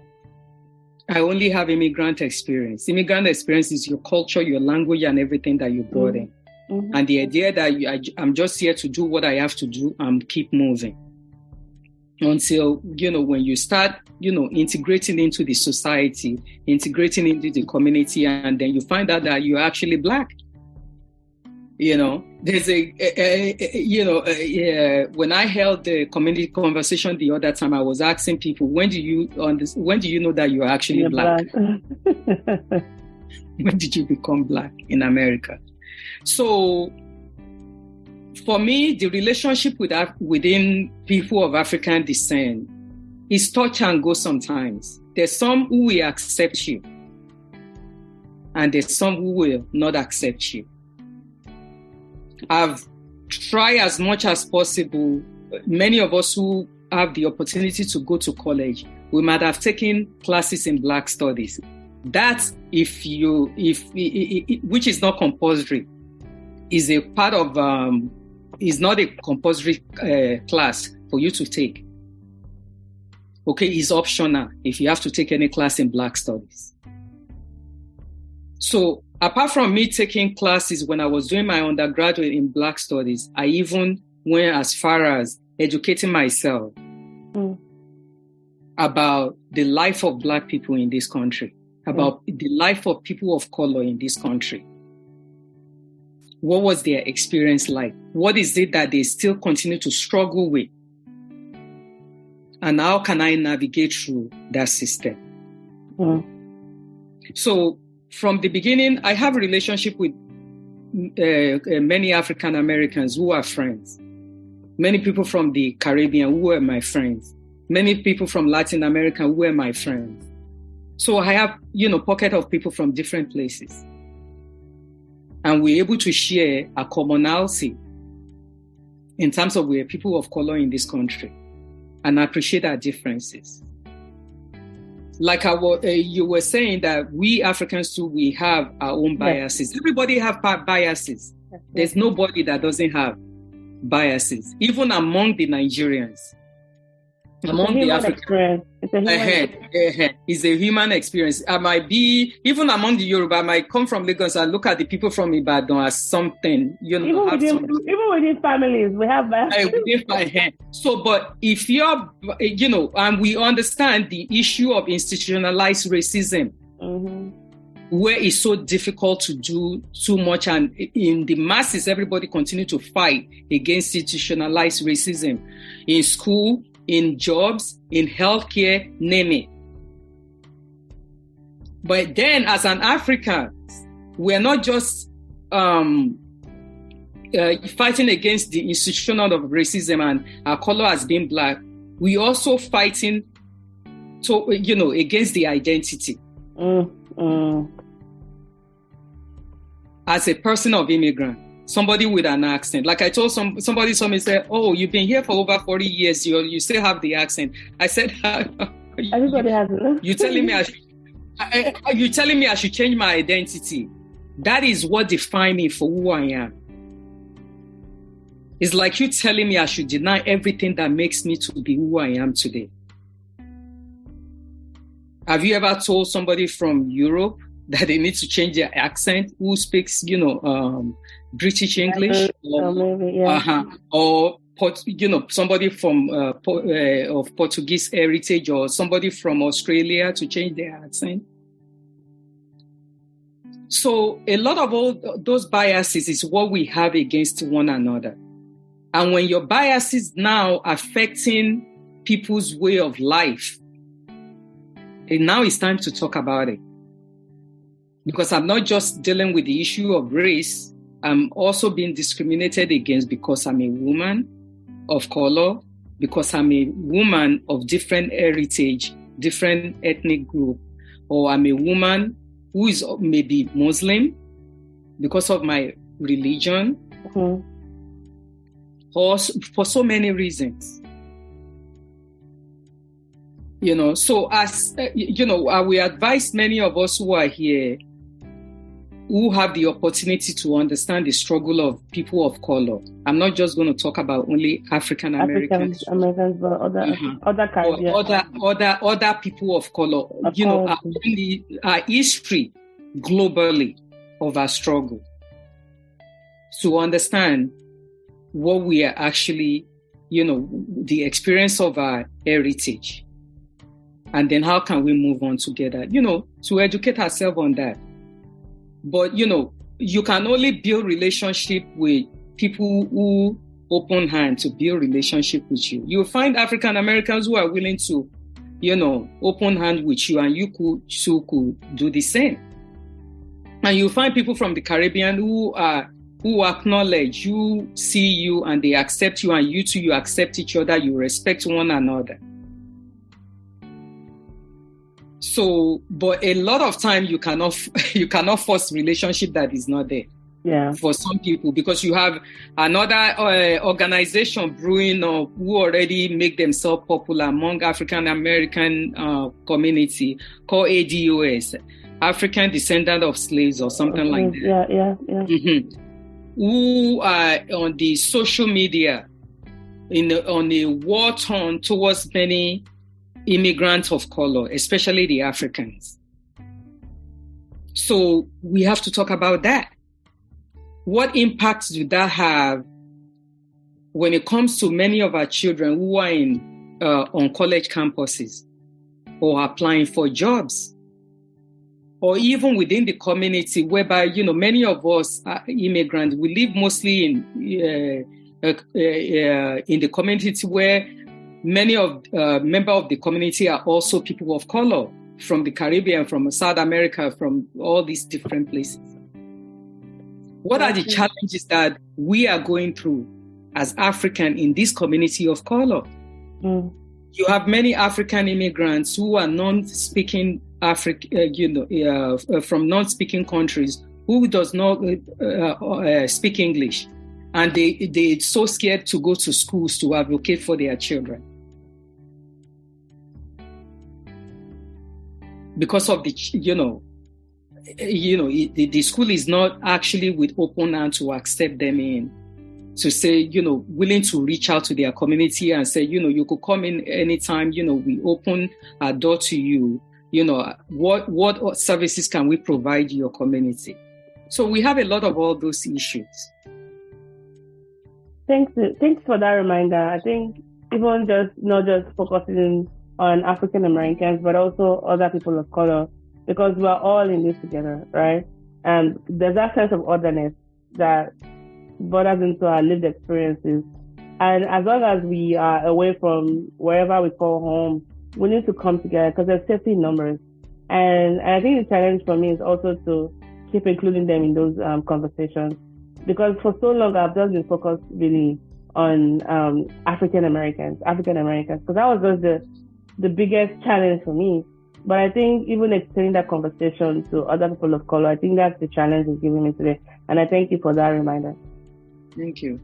I only have immigrant experience. Immigrant experience is your culture, your language, and everything that you brought in. And the idea that I'm just here to do what I have to do and keep moving until, when you start, integrating into the society, integrating into the community, and then you find out that you're actually Black. There's when I held the community conversation the other time, I was asking people, when do you know that you're actually Black? When did you become Black in America? So for me, the relationship within people of African descent is touch and go sometimes. There's some who will accept you. and there's some who will not accept you. I've tried as much as possible. Many of us who have the opportunity to go to college, we might have taken classes in Black Studies. That, which is not compulsory, is a part of, is not a compulsory class for you to take. Okay, it's optional if you have to take any class in Black Studies. So apart from me taking classes when I was doing my undergraduate in Black Studies, I even went as far as educating myself about the life of Black people in this country, about the life of people of color in this country. What was their experience like? What is it that they still continue to struggle with? And how can I navigate through that system? So from the beginning, I have a relationship with many African Americans who are friends. Many people from the Caribbean who are my friends. Many people from Latin America who are my friends. So I have, pocket of people from different places. And we're able to share a commonality in terms of we're people of color in this country. And I appreciate our differences. Like you were saying that we Africans too, we have our own biases. Everybody have biases. There's nobody that doesn't have biases, even among the Nigerians. Among the Africans. It's a human experience. I might be, even among the Yoruba, I might come from Lagos and look at the people from Ibadan as something, even within families, we have that. So, but if you're, and we understand the issue of institutionalized racism, where it's so difficult to do too much, and in the masses, everybody continue to fight against institutionalized racism in school, in jobs, in healthcare, name it. But then as an African, we're not just fighting against the institution of racism and our color as being Black. We also fighting against the identity. As a person of immigrant, somebody with an accent. Like I told somebody said, "Oh, you've been here for over 40 years. You still have the accent." I said, "Everybody has it." You're telling me I should change my identity. That is what defines me for who I am. It's like you telling me I should deny everything that makes me to be who I am today. Have you ever told somebody from Europe that they need to change their accent, who speaks, British English, or somebody from of Portuguese heritage, or somebody from Australia to change their accent? So a lot of all those biases is what we have against one another. And when your biases now affecting people's way of life, and now it's time to talk about it. Because I'm not just dealing with the issue of race, I'm also being discriminated against because I'm a woman of color, because I'm a woman of different heritage, different ethnic group, or I'm a woman who is maybe Muslim because of my religion, or for so many reasons. So as, we advise many of us who are here, who have the opportunity to understand the struggle of people of color. I'm not just going to talk about only African Americans, but other Caribbean, other people of color. Our history globally of our struggle, to understand what we are actually, the experience of our heritage, and then how can we move on together? To educate ourselves on that. But, you can only build relationship with people who open hand to build relationship with you. You'll find African Americans who are willing to, open hand with you, and you could do the same. And you'll find people from the Caribbean who acknowledge, you see you, and they accept you, and you two, you accept each other, you respect one another. So, but a lot of time you cannot force relationship that is not there. Yeah. For some people, because you have another organization brewing up who already make themselves popular among African American community called ADOS, African Descendant of Slaves or something like that. Yeah. Mm-hmm. Who are on the social media on a war torn towards many immigrants of color, especially the Africans. So we have to talk about that. What impacts do that have when it comes to many of our children who are on college campuses or applying for jobs? Or even within the community, whereby, many of us are immigrants, we live mostly in the community where many of members of the community are also people of color from the Caribbean, from South America, from all these different places. What are the challenges that we are going through as African in this community of color? Mm. You have many African immigrants who are non-speaking from non-speaking countries who does not speak English, and they're so scared to go to schools to advocate for their children because of the the school is not actually with open hand to accept them in, to say, willing to reach out to their community and say, you could come in anytime, we open our door to you, what services can we provide your community? So we have a lot of all those issues. Thanks for that reminder. I think even not just focusing on African Americans, but also other people of color, because we're all in this together, right? And there's that sense of otherness that borders into our lived experiences. And as long as we are away from wherever we call home, we need to come together because there's safety in numbers. And I think the challenge for me is also to keep including them in those conversations. Because for so long, I've just been focused really on African Americans, because that was just the biggest challenge for me. But I think even extending that conversation to other people of color, I think that's the challenge it's giving me today. And I thank you for that reminder. Thank you.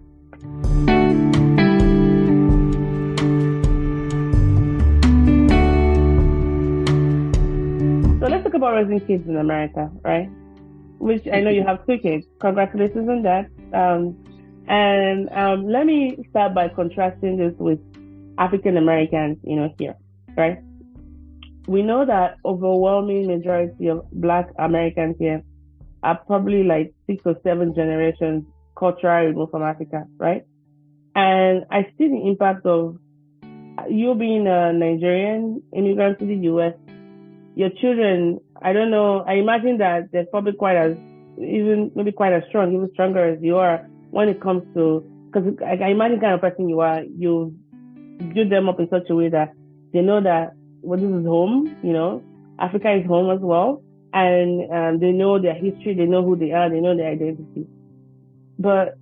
So let's talk about raising kids in America, right? Which I know you have 2 kids. Congratulations on that. Let me start by contrasting this with African Americans, here, right? We know that overwhelming majority of Black Americans here are probably like 6 or 7 generations culturally removed from Africa, right? And I see the impact of you being a Nigerian immigrant to the U.S. Your children, I don't know, I imagine that they're probably maybe quite as strong, even stronger as you are when it comes to, because I imagine the kind of person you are, you build them up in such a way that they know that this is home, Africa is home as well. And they know their history, they know who they are, they know their identity. But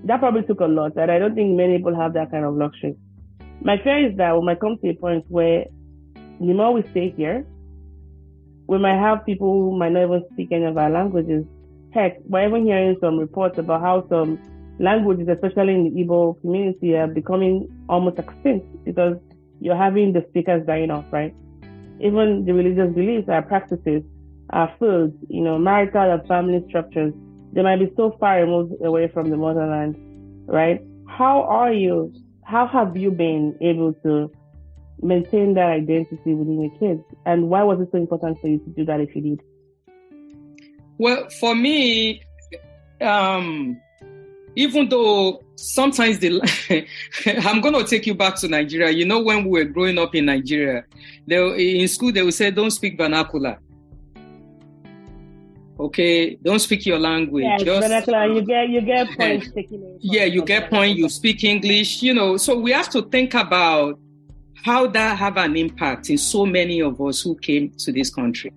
that probably took a lot, and I don't think many people have that kind of luxury. My fear is that we might come to a point where the more we stay here, we might have people who might not even speak any of our languages. Heck, we're even hearing some reports about how some languages, especially in the Igbo community, are becoming almost extinct because you're having the speakers dying off, right? Even the religious beliefs, our practices, our foods, marital and family structures, they might be so far removed away from the motherland, right? How have you been able to maintain that identity within your kids? And why was it so important for you to do that if you did? Well, for me, even though sometimes I'm going to take you back to Nigeria. When we were growing up in Nigeria, in school, they would say, don't speak vernacular. Okay, don't speak your language. Yeah, vernacular, you get points taken. Yeah, you get points, you speak English, So we have to think about how that have an impact in so many of us who came to this country.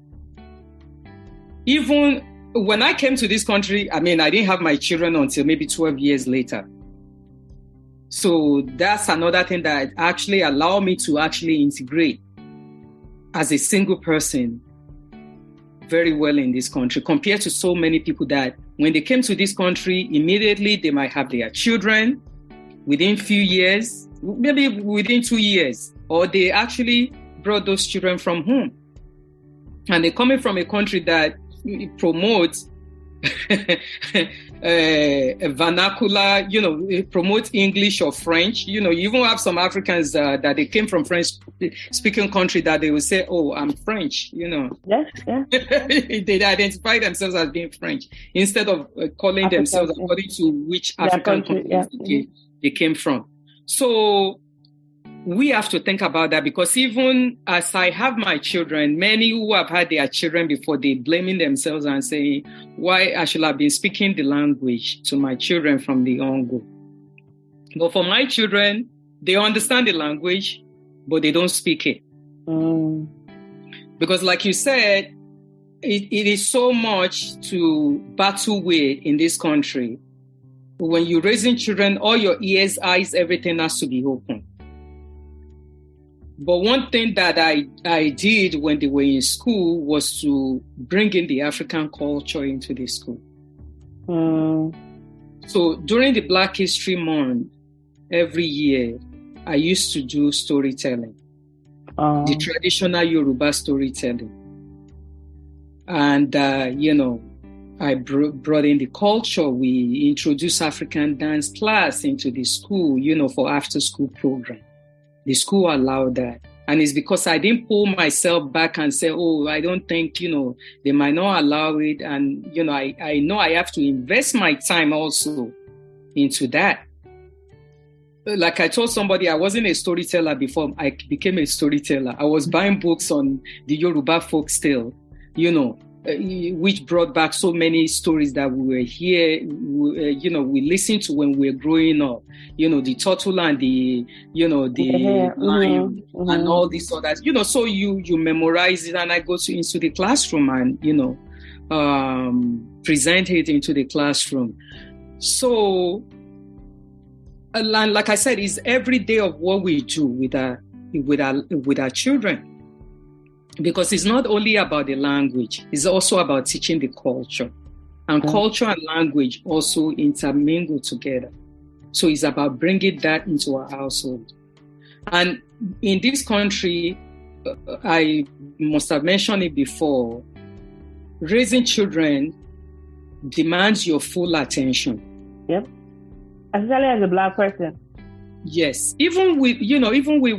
Even when I came to this country, I didn't have my children until maybe 12 years later. So that's another thing that actually allowed me to actually integrate. as a single person very well in this country compared to so many people that when they came to this country, immediately they might have their children within few years, maybe within 2 years, or they actually brought those children from home. And they're coming from a country that promotes a vernacular, it promotes English or French. You even have some Africans that they came from French-speaking country that they will say, "Oh, I'm French." Yes, yeah. They identify themselves as being French instead of calling African, themselves according to which African country they came from. So we have to think about that, because even as I have my children, many who have had their children before, they blaming themselves and saying, why I should have been speaking the language to my children from the on-go. But for my children, they understand the language, but they don't speak it. Because like you said, it is so much to battle with in this country. When you're raising children, all your ears, eyes, everything has to be open. But one thing that I did when they were in school was to bring in the African culture into the school. So during the Black History Month, every year, I used to do storytelling, the traditional Yoruba storytelling. And, I brought in the culture. We introduced African dance class into the school, for after school program. The school allowed that. And it's because I didn't pull myself back and say, oh, I don't think, they might not allow it. And, I know I have to invest my time also into that. Like I told somebody, I wasn't a storyteller before I became a storyteller. I was buying books on the Yoruba folk tale, which brought back so many stories that we were here, we listened to when we were growing up, the turtle and the lion and all these others, so you memorize it, and I go into the classroom and, present it into the classroom. So, like I said, it's every day of what we do with our children. Because it's not only about the language, it's also about teaching the culture. And culture and language also intermingle together. So it's about bringing that into our household. And in this country, I must have mentioned it before, raising children demands your full attention. Yep. Especially as a Black person. Yes. Even with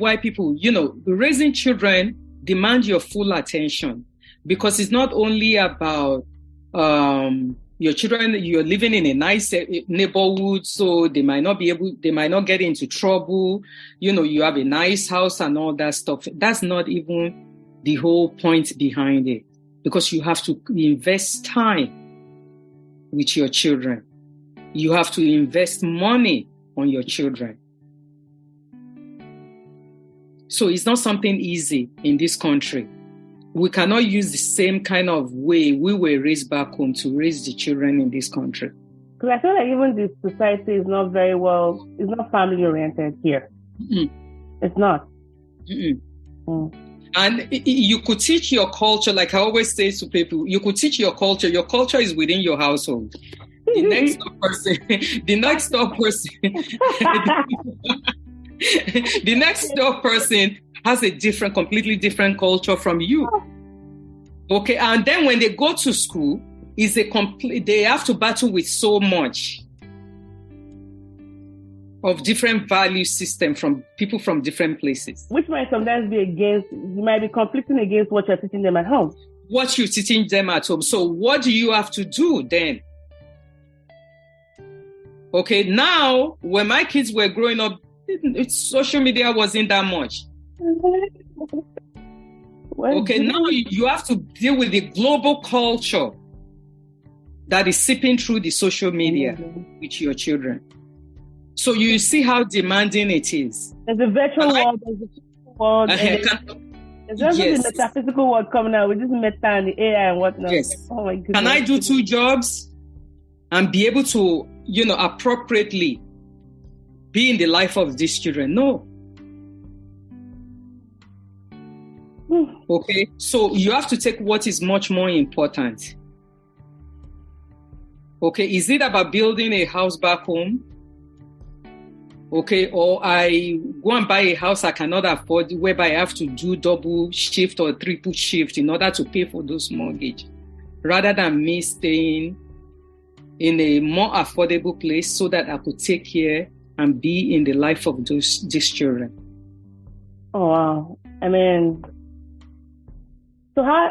white people, raising children demand your full attention, because it's not only about your children. You're living in a nice neighborhood, so they might not get into trouble. You have a nice house and all that stuff. That's not even the whole point behind it, because you have to invest time with your children. You have to invest money on your children. So it's not something easy in this country. We cannot use the same kind of way we were raised back home to raise the children in this country. Because I feel like even the society is not very well, it's not family oriented here. It's not. And you could teach your culture, like I always say to people, you could teach your culture. Your culture is within your household. The next door person, the next door person has a completely different culture from you. Okay, and then when they go to school, they have to battle with so much of different value system from people from different places. Which might sometimes be you might be conflicting against what you're teaching them at home. What you're teaching them at home. So what do you have to do then? Okay, now, when my kids were growing up, social media wasn't that much. Okay, now you have to deal with the global culture that is seeping through the social media with your children. So you see how demanding it is. There's a virtual world, there's a physical world, there's also the metaphysical world coming out with this meta and the AI and whatnot. Yes. Oh my goodness. Can I do 2 jobs and be able to, appropriately be in the life of these children? No. Okay, so you have to take what is much more important. Okay, is it about building a house back home? Okay, or I go and buy a house I cannot afford, whereby I have to do double shift or triple shift in order to pay for those mortgage, rather than me staying in a more affordable place so that I could take care and be in the life of these children. Oh, wow. I mean, so I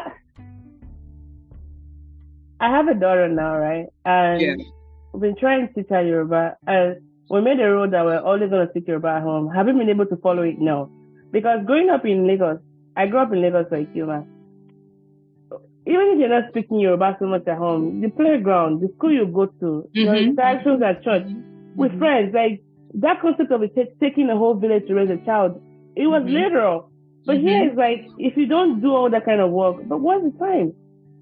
have a daughter now, right? And we've been trying to teach her Yoruba. We made a rule that we're only going to speak Yoruba at home. Have you been able to follow it? No. Because growing up in Lagos, I grew up in Lagos for Ikuma. Even if you're not speaking Yoruba so much at home, the playground, the school you go to, your interactions at church, with friends, like that concept of it taking a whole village to raise a child, it was literal. But here it's like, if you don't do all that kind of work, but what's the time?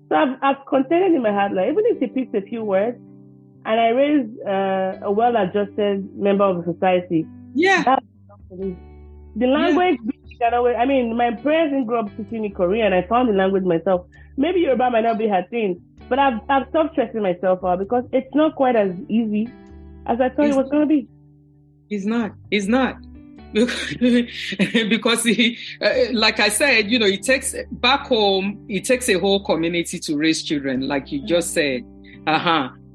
So I've contended in my heart, like, even if she picks a few words, and I raise a well-adjusted member of the society. Yeah. That's the language, I mean, my parents didn't grow up teaching me Korean. I found the language myself. Maybe Yoruba might not be her thing, but I've stopped stressing myself out because it's not quite as easy as I thought it was going to be. It's not. Because like I said, it takes back home, it takes a whole community to raise children, like you just said.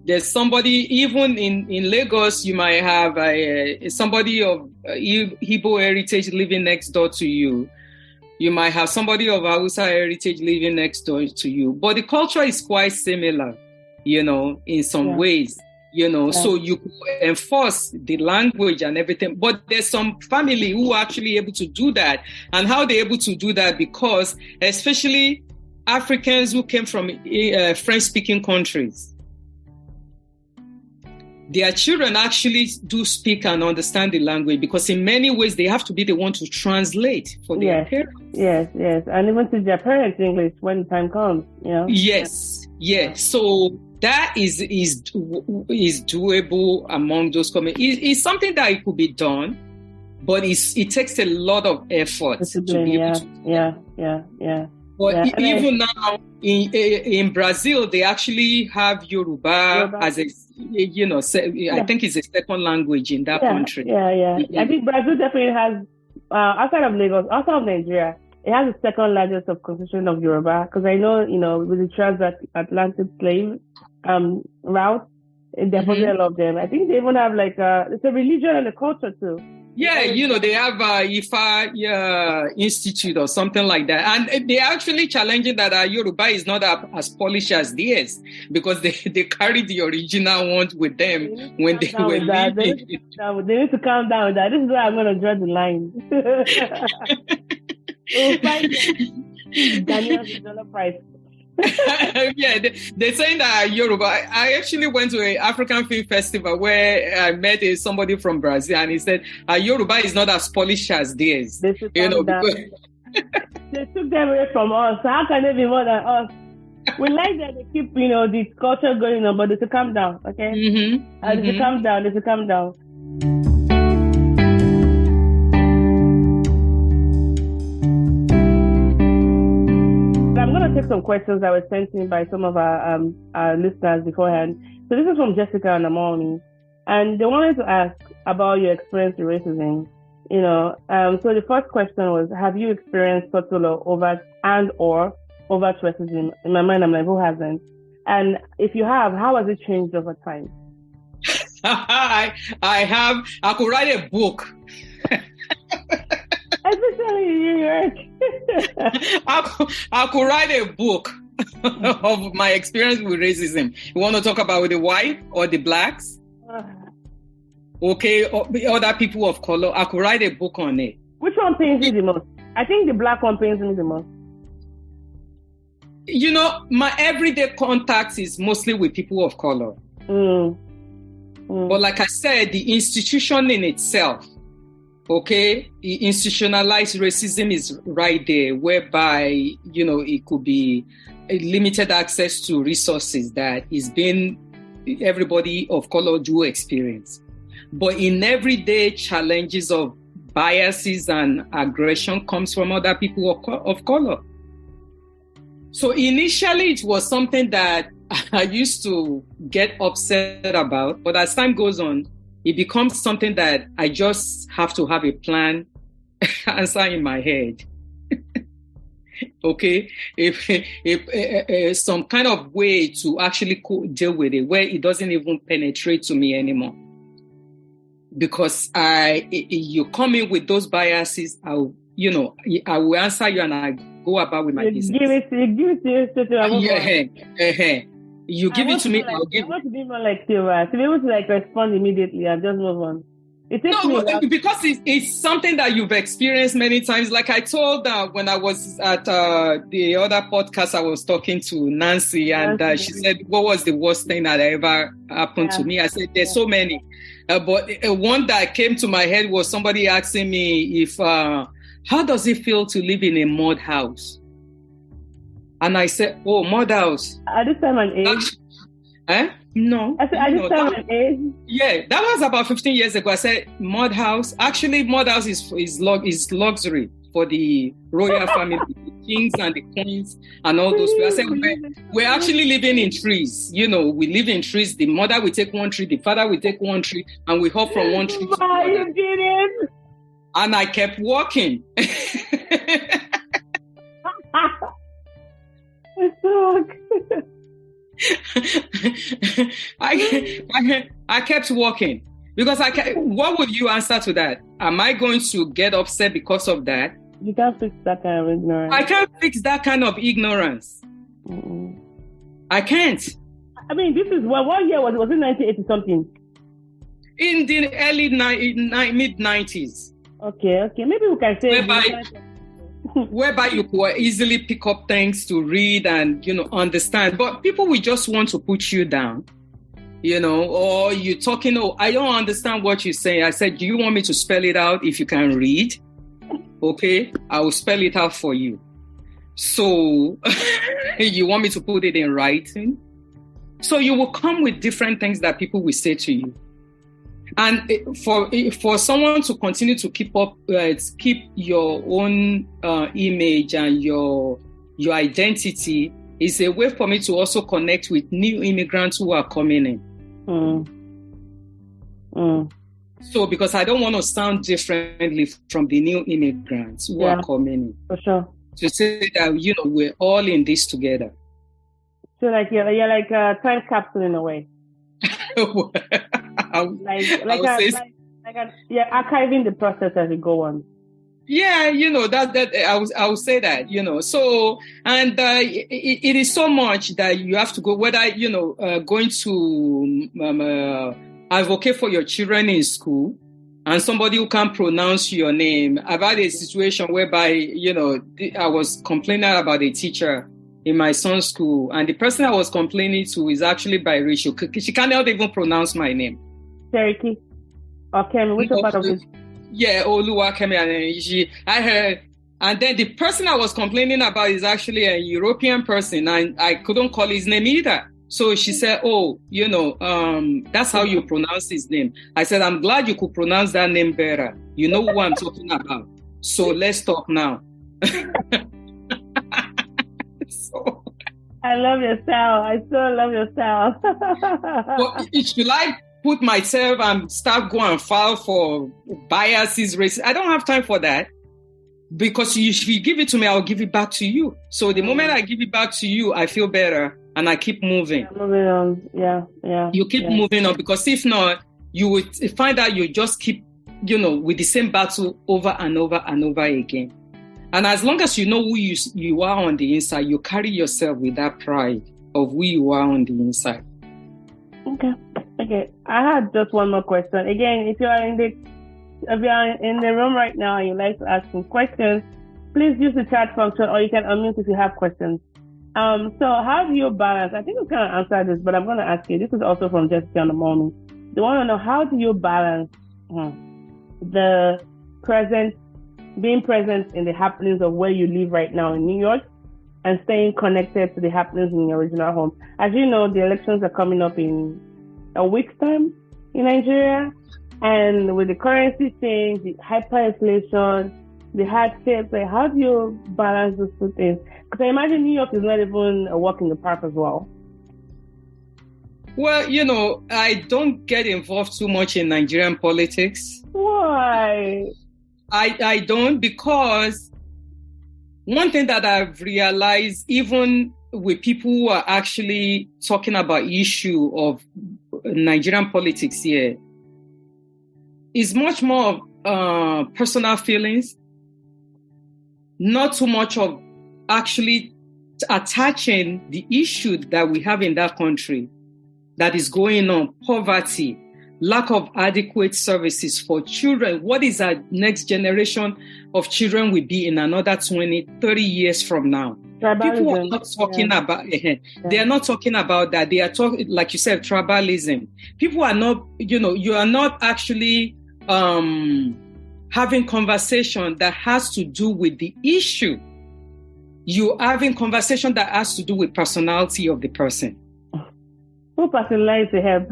There's somebody, even in Lagos, you might have somebody of Igbo heritage living next door to you. You might have somebody of Hausa heritage living next door to you. But the culture is quite similar, in some ways, so you could enforce the language and everything. But there's some family who are actually able to do that. And how they're able to do that, because especially Africans who came from French-speaking countries, their children actually do speak and understand the language, because in many ways they have to be the one to translate for their parents. Yes, and even to their parents' English when the time comes. Yes. So that is doable among those communities. It's something that it could be done, but it takes a lot of effort to be able to. Yeah. But even now in Brazil, they actually have Yoruba as a, I think it's a second language in that country. Yeah. I think Brazil definitely has, outside of Lagos, outside of Nigeria, it has the second largest of constitution of Yoruba. Because I know, with the transatlantic slave route, there are probably a lot of them. I think they even have it's a religion and a culture too. Yeah, they have Ifa Institute or something like that. And they're actually challenging that Yoruba is not as polished as theirs, because they carry the original ones with them when they were leaving. They need to calm down with that. This is where I'm going to draw the line. Daniel's dollar price. Yeah, they're saying that Yoruba. I actually went to an African film festival where I met somebody from Brazil, and he said Yoruba is not as polished as theirs. They took them away from us. So how can they be more than us? We like that they keep, this culture going on, but they should calm down, okay? They should calm down. I'm going to take some questions that were sent in by some of our listeners beforehand. So this is from Jessica and Amoni, and they wanted to ask about your experience with racism. So the first question was, have you experienced subtle or overt racism? In my mind, I'm like, who hasn't? And if you have, how has it changed over time? I have. I could write a book. Especially in New York. I could write a book of my experience with racism. You want to talk about the white or the blacks? Okay, or other people of color. I could write a book on it. Which one pains you the most? I think the black one pains me the most. My everyday contact is mostly with people of color. But like I said, the institution in itself, okay, institutionalized racism is right there, whereby, it could be a limited access to resources that is being everybody of color do experience. But in everyday challenges of biases and aggression comes from other people of color. So initially it was something that I used to get upset about, but as time goes on, it becomes something that I just have to have a plan answer in my head. Okay, if some kind of way to actually deal with it where it doesn't even penetrate to me anymore. Because you come in with those biases, I will answer you and I go about with my business. You give it to you. You give it to me. I'll give. I want to be more like you, to be able to respond immediately and just move on. It takes because it's something that you've experienced many times. Like I told when I was at the other podcast, I was talking to Nancy, and she said, "What was the worst thing that ever happened to me?" I said, "There's so many." But one that came to my head was somebody asking me if, how does it feel to live in a mud house? And I said, oh, mud house. At this time and age? No. I said, at this time and age? Yeah, that was about 15 years ago. I said, mud house. Actually, mud house is luxury for the royal family, the kings and the queens and all those people. I said, we're actually living in trees. We live in trees. The mother will take one tree, the father will take one tree, and we hop from one tree to another. You did it! And I kept walking. I kept walking because what would you answer to that? Am I going to get upset because of that? You can't fix that kind of ignorance. I can't fix that kind of ignorance. I can't. I mean, this is what year was it? Was it 1980 something? In the early mid-90s. Okay. Maybe we can say whereby you could easily pick up things to read and, understand. But people will just want to put you down, or you're talking, I don't understand what you're saying. I said, do you want me to spell it out if you can read? Okay, I will spell it out for you. So you want me to put it in writing? So you will come with different things that people will say to you. And for someone to continue to keep your own image and your identity is a way for me to also connect with new immigrants who are coming in. So because I don't want to sound differently from the new immigrants who are coming in. For sure. To say that, we're all in this together. So you're like a time capsule in a way. Archiving the process as you go on. Yeah, that I would say that, So, and it is so much that you have to go, whether, going to advocate for your children in school and somebody who can't pronounce your name. I've had a situation whereby, I was complaining about a teacher in my son's school, and the person I was complaining to is actually biracial. She cannot even pronounce my name. Cherokee or Kemi, which part of it? Yeah, Oluwa Kemi, and I heard, and then the person I was complaining about is actually a European person, and I couldn't call his name either. So she said, that's how you pronounce his name. I said, I'm glad you could pronounce that name better. You know who I'm talking about. So let's talk now. I love your style. I so love your style. Well, should I put myself and start going and file for biases, races? I don't have time for that. Because if you give it to me, I'll give it back to you. So the moment I give it back to you, I feel better and I keep moving. Yeah, moving on. Yeah. You keep moving on, because if not, you would find out you just keep, with the same battle over and over and over again. And as long as you know who you are on the inside, you carry yourself with that pride of who you are on the inside. Okay. I had just one more question. Again, if you are in the room right now and you'd like to ask some questions, please use the chat function, or you can unmute if you have questions. So how do you balance? I think we kind of answered this, but I'm going to ask you. This is also from Jessica on the morning. They want to know, how do you balance the being present in the happenings of where you live right now in New York and staying connected to the happenings in your original home? As you know, the elections are coming up in a week's time in Nigeria. And with the currency change, the hyperinflation, the hardships, like how do you balance those two things? Because I imagine New York is not even a walk in the park as well. Well, I don't get involved too much in Nigerian politics. Why? I don't, because one thing that I've realized, even with people who are actually talking about issue of Nigerian politics here, is much more of personal feelings, not too much of actually attaching the issue that we have in that country that is going on: poverty, lack of adequate services for children. What is our next generation of children will be in another 20, 30 years from now? Tribalism. People are not talking about, they are not talking about that. They are talking, like you said, tribalism. People are not, you are not actually having conversation that has to do with the issue. You're having conversation that has to do with personality of the person. Who personalized the help?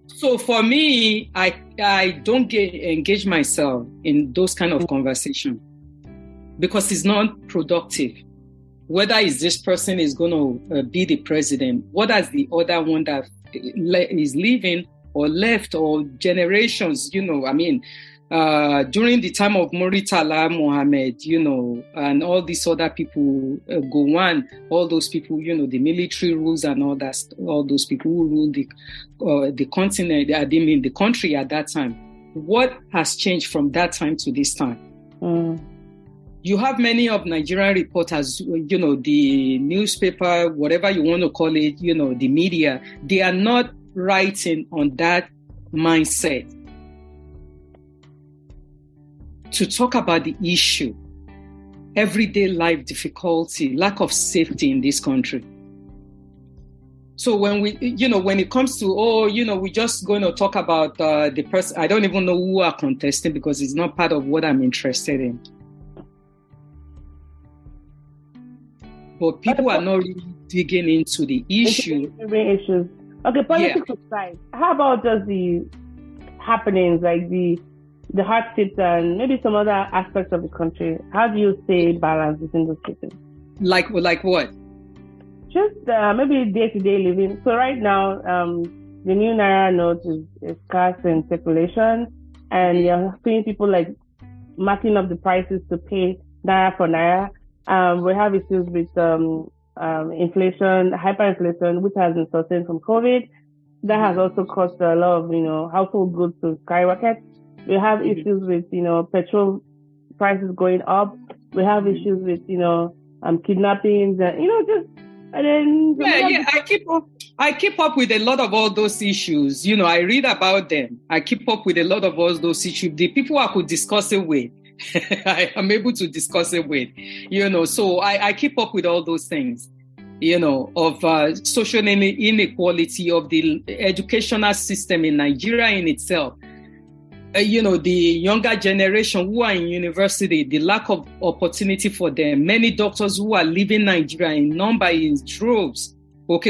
So for me, I don't engage myself in those kind of conversation because it's not productive. Whether is this person is going to be the president, what is the other one that is leaving or left, or generations, during the time of Muritala Mohammed, and all these other people, Gowon, all those people, the military rules and all those people who ruled the continent, the country at that time. What has changed from that time to this time? You have many of Nigerian reporters, the newspaper, whatever you want to call it, the media, they are not writing on that mindset to talk about the issue, everyday life difficulty, lack of safety in this country. So when when it comes to, we're just going to talk about the person, I don't even know who are contesting because it's not part of what I'm interested in. But people are not really digging into the issue. Issues. Okay, politics aside, how about just the happenings, like the hardships and maybe some other aspects of the country? How do you stay balanced within those cases? Like what? Just maybe day-to-day living. So right now, the new Naira note is scarce in circulation, and you're seeing people like marking up the prices to pay Naira for Naira. We have issues with inflation, hyperinflation, which has been sustained from COVID. That has also caused a lot of, household goods to skyrocket. We have issues with, petrol prices going up. We have issues with, kidnappings and, and then. I keep up with a lot of all those issues. I read about them. I keep up with a lot of all those issues. The people I could discuss it with, I am able to discuss it with, so I keep up with all those things, of social inequality, of the educational system in Nigeria in itself. The younger generation who are in university, the lack of opportunity for them. Many doctors who are leaving Nigeria in number, in droves,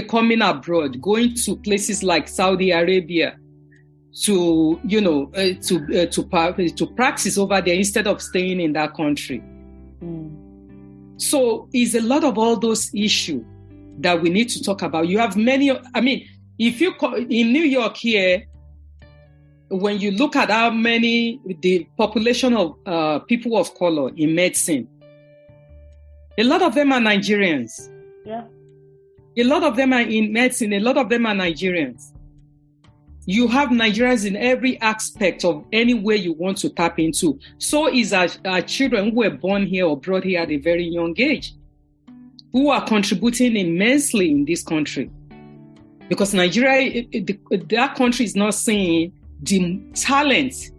coming abroad, going to places like Saudi Arabia to practice over there instead of staying in that country. So it's a lot of all those issues that we need to talk about. You have many, if you in New York here, when you look at how many, the population of people of color in medicine, a lot of them are Nigerians. Yeah. A lot of them are in medicine. A lot of them are Nigerians. You have Nigerians in every aspect of any way you want to tap into. So is our children who were born here or brought here at a very young age, who are contributing immensely in this country. Because Nigeria, that country is not seeing the talent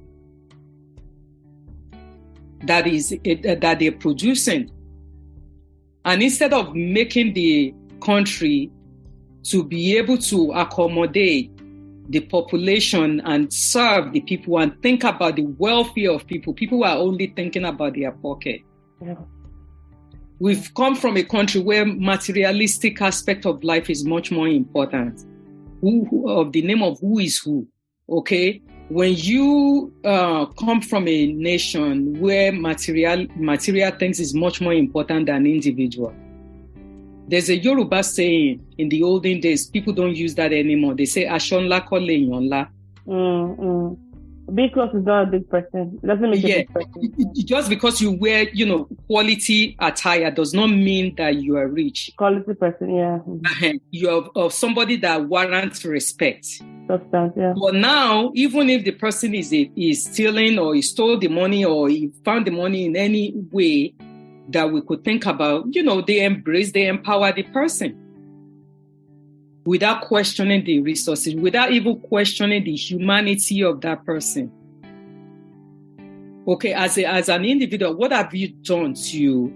that they're producing. And instead of making the country to be able to accommodate the population and serve the people and think about the welfare of people, people are only thinking about their pocket. Yeah. We've come from a country where materialistic aspect of life is much more important. Of the name of who is who. okay, when you come from a nation where material things is much more important than individual. There's a Yoruba saying in the olden days, people don't use that anymore. They say, Ashonla kole yonla. Big clothes is not a big person. It doesn't make a big person. Just because you wear, quality attire does not mean that you are rich. Quality person, yeah. You are somebody that warrants respect. Substance, yeah. But now, even if the person is stealing or he stole the money or he found the money in any way that we could think about, they empower the person without questioning the resources, without even questioning the humanity of that person. Okay, as an individual, what have you done to,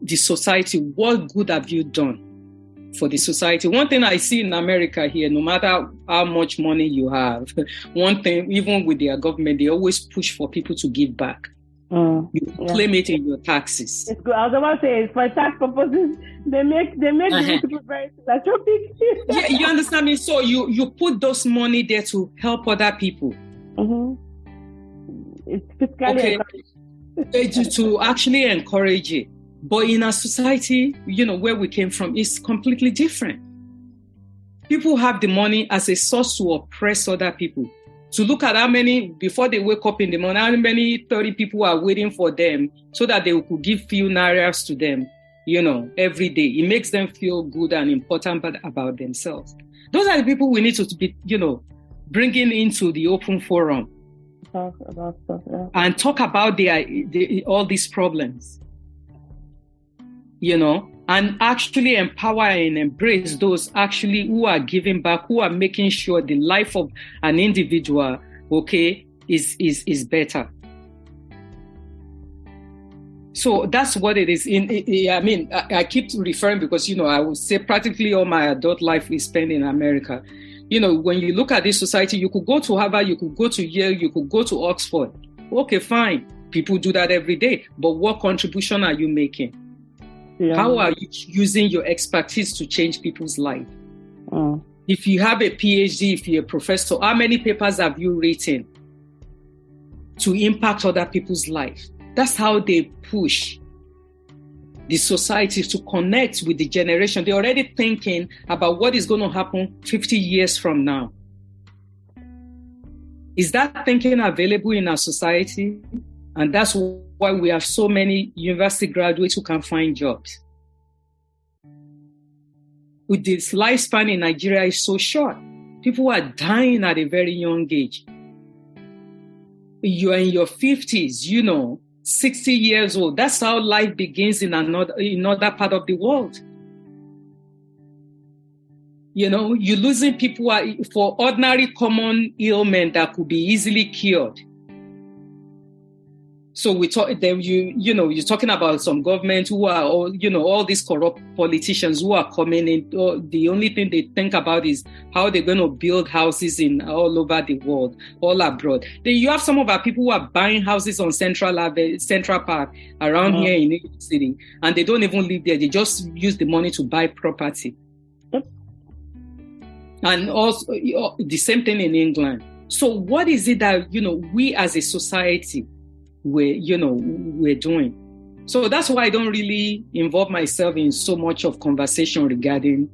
the society? What good have you done for the society? One thing I see in America here, no matter how much money you have, one thing, even with their government, they always push for people to give back. You claim it in your taxes. It's good. I was about to say, for tax purposes, they make the people very philanthropic. Yeah, you understand me? So you put those money there to help other people. It's fiscally to actually encourage it. But in our society, where we came from, it's completely different. People have the money as a source to oppress other people. To look at how many, before they wake up in the morning, how many 30 people are waiting for them so that they could give few nairas to them, every day. It makes them feel good and important about themselves. Those are the people we need to be, bringing into the open forum. Talk about stuff, yeah. And talk about all these problems, and actually empower and embrace those actually who are giving back, who are making sure the life of an individual, is better. So that's what it is. I keep referring because, I would say practically all my adult life is spent in America. When you look at this society, you could go to Harvard, you could go to Yale, you could go to Oxford. Okay, fine. People do that every day. But what contribution are you making? Yeah. How are you using your expertise to change people's life? If you have a PhD, if you're a professor, how many papers have you written to impact other people's life? That's how they push the society to connect with the generation. They're already thinking about what is going to happen 50 years from now. Is that thinking available in our society? And that's why we have so many university graduates who can find jobs. With this lifespan in Nigeria is so short. People are dying at a very young age. You're in your 50s, 60 years old. That's how life begins in another part of the world. You're losing people for ordinary common ailment that could be easily cured. So we talk. Then you're talking about some government who are all these corrupt politicians who are coming in. The only thing they think about is how they're going to build houses in all over the world, all abroad. Then you have some of our people who are buying houses on Central Park around here in New York City, and they don't even live there. They just use the money to buy property. Yep. And also the same thing in England. So what is it that we as a society we're doing? So that's why I don't really involve myself in so much of conversation regarding.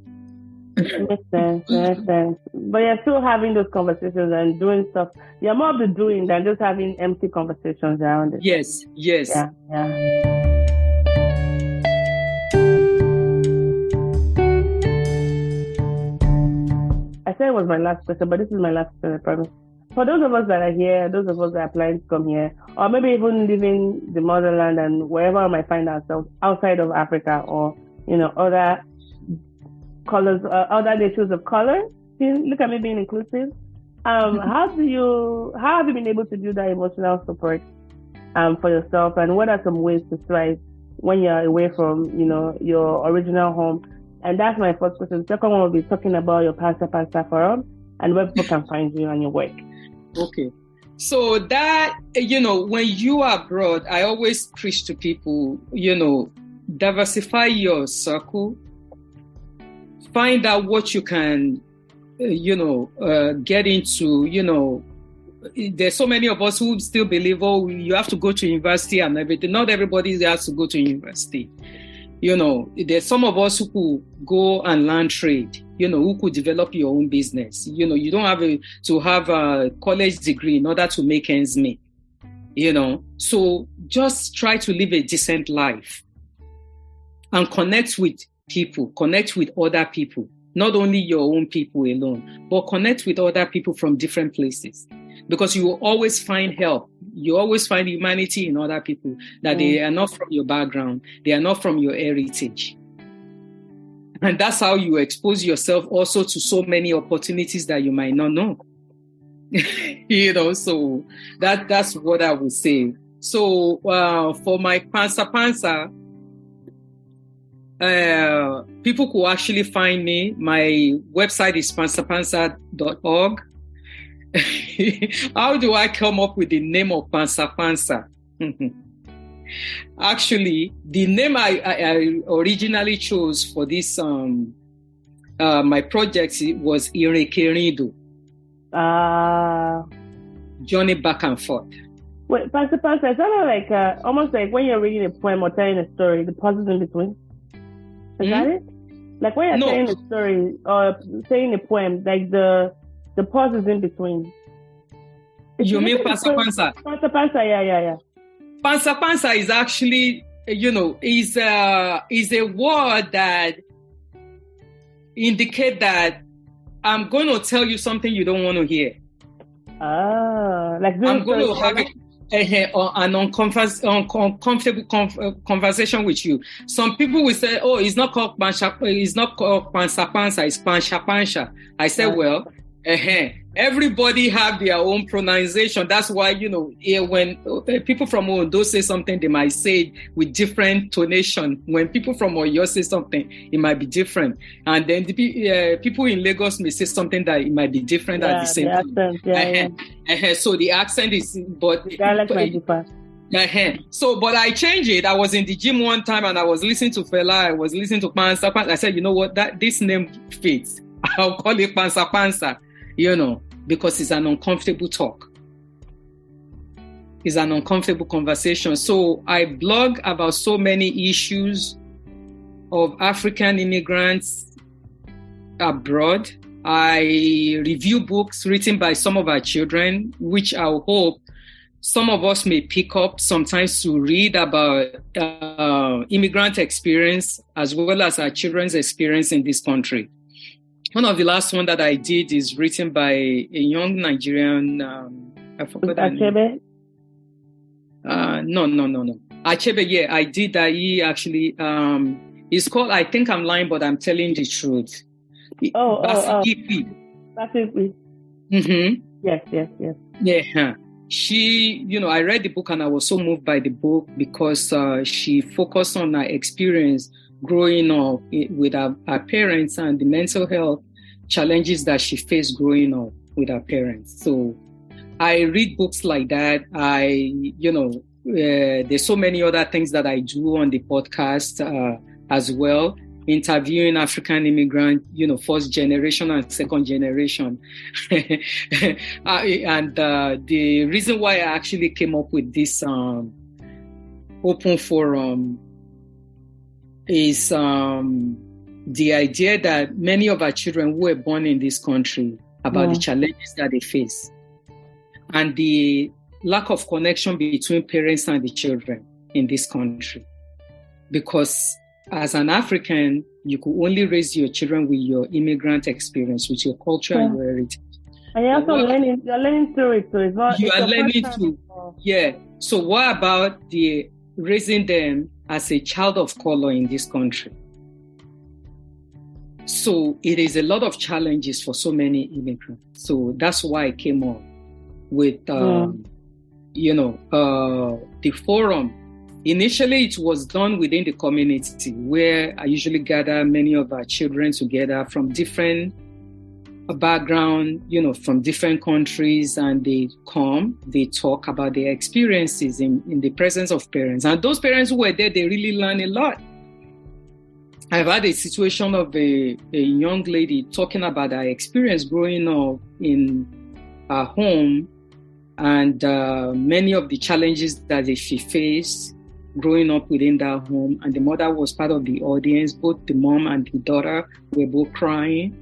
Makes sense. But you're still having those conversations and doing stuff. You're more of the doing than just having empty conversations around it. Yes. Yeah. I said it was my last question, but this is my last question, I promise. For those of us that are here, those of us that are planning to come here, or maybe even leaving the motherland and wherever we might find ourselves outside of Africa or, other colors, other nations of color, look at me being inclusive. How have you been able to do that emotional support for yourself? And what are some ways to thrive when you're away from, your original home? And that's my first question. The second one will be talking about your Pasture Forum and where people can find you and your work. Okay. So that, when you are abroad, I always preach to people, diversify your circle, find out what you can get into, there's so many of us who still believe, you have to go to university and everything. Not everybody has to go to university. There's some of us who could go and learn trade, who could develop your own business. You don't have to have a college degree in order to make ends meet, So just try to live a decent life and connect with people, connect with other people, not only your own people alone, but connect with other people from different places. Because you will always find help. You always find humanity in other people, that they are not from your background. They are not from your heritage. And that's how you expose yourself also to so many opportunities that you might not know. So that's what I would say. So for my Pansa, people could actually find me. My website is pansapansa.org. How do I come up with the name of Pansa? Actually, the name I originally chose for this my project was Irekerido. Journey back and forth. Wait, Pansa, it's like almost like when you're reading a poem or telling a story, the pauses in between. Is that it? Like when you're telling a story or saying a poem, like the pauses in between. You mean Pansa? Pansa, yeah. Pansa is actually, is a word that indicate that I'm going to tell you something you don't want to hear. Like I'm going to have an uncomfortable conversation with you. Some people will say, it's not called Pansa, it's Pansa. I said, well, everybody have their own pronunciation. That's why, when people from Ondo say something, they might say it with different tonation. When people from Oyo say something, it might be different. And then the people in Lagos may say something that it might be different at the same time. So the accent is, but the dialect might differ. So, but I changed it. I was in the gym one time and I was listening to Fela. I was listening to Pansa. I said, you know what, this name fits. I'll call it Pansa, because it's an uncomfortable talk. It's an uncomfortable conversation. So I blog about so many issues of African immigrants abroad. I review books written by some of our children, which I hope some of us may pick up sometimes to read about immigrant experience as well as our children's experience in this country. One of the last one that I did is written by a young Nigerian. I forgot that name. No. Achebe, yeah, I did that. He actually, it's called, I think I'm lying, but I'm telling the truth. Basikipi. Mm-hmm. Yes. Yeah. She, I read the book and I was so moved by the book because she focused on her experience growing up with her parents and the mental health challenges that she faced growing up with her parents. So I read books like that. There's so many other things that I do on the podcast as well, interviewing African immigrants, first generation and second generation. And the reason why I actually came up with this open forum is the idea that many of our children who were born in this country about the challenges that they face and the lack of connection between parents and the children in this country. Because as an African, you could only raise your children with your immigrant experience, with your culture and your heritage. And you're also learning through it. So it's not, you are learning through. Yeah. So what about raising them as a child of color in this country? So it is a lot of challenges for so many immigrants. So that's why I came up with, the forum. Initially, it was done within the community where I usually gather many of our children together from different background, from different countries, and they talk about their experiences in the presence of parents. And those parents who were there, they really learn a lot. I've had a situation of a young lady talking about her experience growing up in her home and many of the challenges that she faced growing up within that home. And the mother was part of the audience. Both the mom and the daughter were both crying,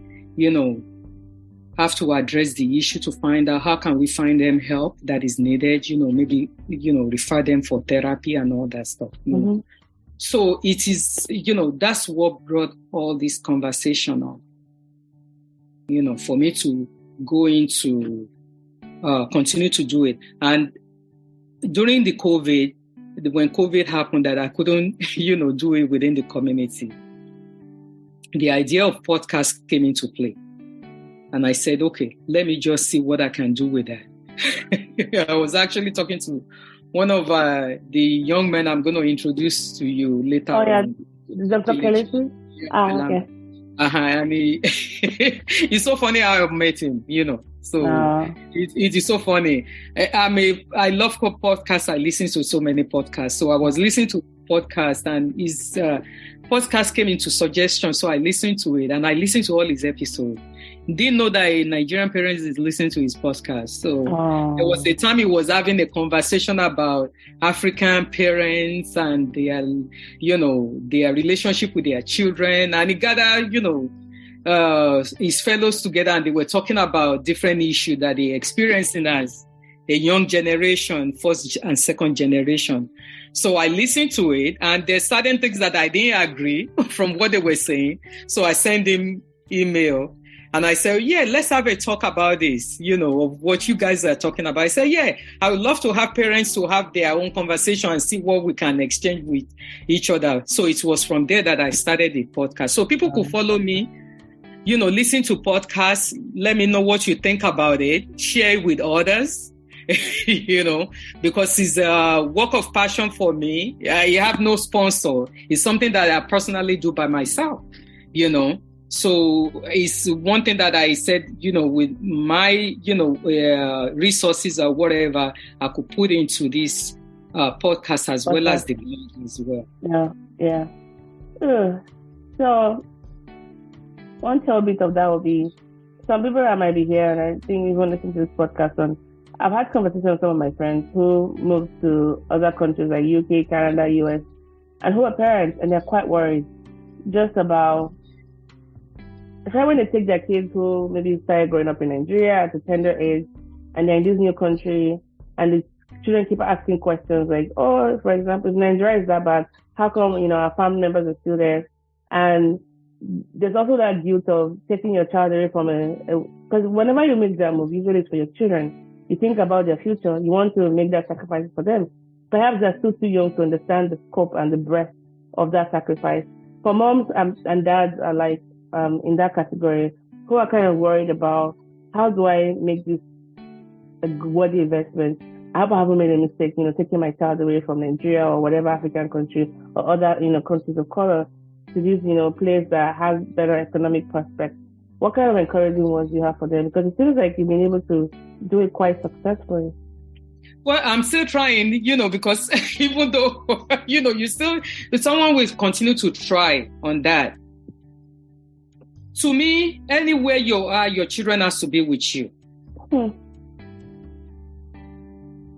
have to address the issue to find out how can we find them help that is needed, maybe, refer them for therapy and all that stuff. So it is, that's what brought all this conversation up, for me to go into, continue to do it. And during the COVID, when COVID happened, that I couldn't, do it within the community, the idea of podcast came into play. And I said, okay, let me just see what I can do with that. I was actually talking to one of the young men I'm going to introduce to you later. Oh, yeah. Dr. Kelechi? Okay. And it's so funny how I met him, So it is so funny. I love podcasts. I listen to so many podcasts. So I was listening to podcasts and his podcast came into suggestion. So I listened to it and I listened to all his episodes. Didn't know that a Nigerian parent is listening to his podcast. So there was a time he was having a conversation about African parents and their, their relationship with their children. And he gathered, his fellows together and they were talking about different issues that they experiencing as a young generation, first and second generation. So I listened to it and there's certain things that I didn't agree from what they were saying. So I sent him email. And I said, yeah, let's have a talk about this, of what you guys are talking about. I said, yeah, I would love to have parents to have their own conversation and see what we can exchange with each other. So it was from there that I started the podcast. So people could follow me, listen to podcasts, let me know what you think about it, share it with others, because it's a work of passion for me. I have no sponsor. It's something that I personally do by myself, So it's one thing that I said, with my, resources or whatever, I could put into this podcast as well as the blog as well. Yeah. So one little bit of that will be, some people that might be here, and I think even listen to this podcast I've had conversations with some of my friends who moved to other countries like UK, Canada, US, and who are parents, and they're quite worried just about when they take their kids who maybe started growing up in Nigeria at a tender age, and they're in this new country, and the children keep asking questions like, oh, for example, if Nigeria is that bad, how come, our family members are still there? And there's also that guilt of taking your child away from because whenever you make that move, usually it's for your children. You think about their future. You want to make that sacrifice for them. Perhaps they're still too young to understand the scope and the breadth of that sacrifice. For moms and dads are like, in that category, who are kind of worried about how do I make this a worthy investment? I hope I haven't made a mistake, taking my child away from Nigeria or whatever African country or other, countries of color to this, place that has better economic prospects. What kind of encouraging words do you have for them? Because it seems like you've been able to do it quite successfully. Well, I'm still trying, because even though, someone will continue to try on that. To me, anywhere you are, your children has to be with you.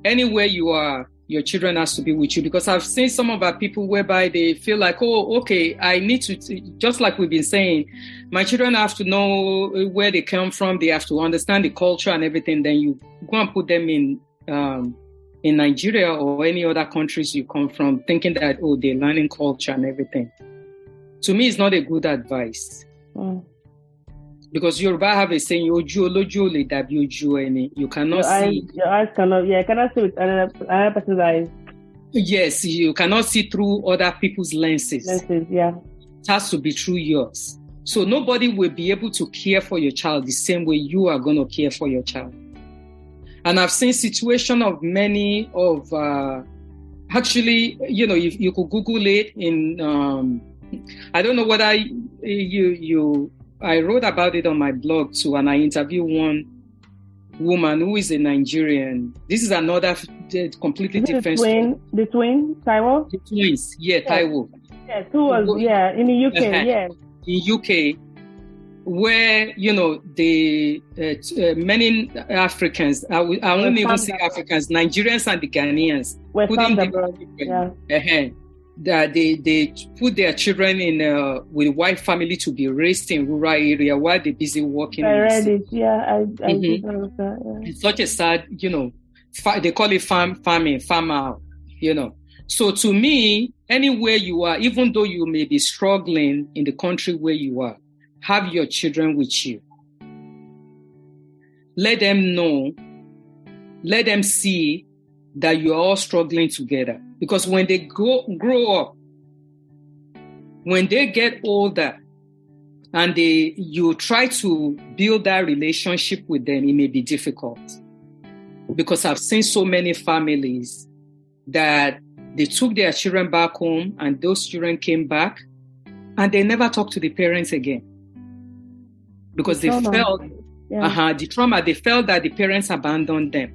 Anywhere you are, your children has to be with you. Because I've seen some of our people whereby they feel like, oh, okay, I need to, just like we've been saying, my children have to know where they come from. They have to understand the culture and everything. Then you go and put them in Nigeria or any other countries you come from, thinking that, oh, they're learning culture and everything. To me, it's not a good advice. Because Yoruba have a saying, you cannot see. Your eyes cannot, you cannot see with another person's eyes. Yes, you cannot see through other people's lenses. Yeah. It has to be through yours. So nobody will be able to care for your child the same way you are going to care for your child. And I've seen situations of many of, actually, if you could Google it in, I don't know whether I wrote about it on my blog too, and I interviewed one woman who is a Nigerian. This is another completely different story. The twin, Taiwo? The twins, yeah, Taiwo. Yes, who was, in the UK, yes. In UK, where, the many Africans, I won't even say Africans, Nigerians and the Ghanaians, that they put their children in with white family to be raised in rural area while they're busy working. I read it, I did know that, yeah. It's such a sad, they call it farming, farmer, So to me, anywhere you are, even though you may be struggling in the country where you are, have your children with you. Let them know, let them see that you're all struggling together. Because when they grow up, when they get older, and you try to build that relationship with them, it may be difficult. Because I've seen so many families that they took their children back home and those children came back and they never talked to the parents again. Because they felt the trauma, they felt that the parents abandoned them.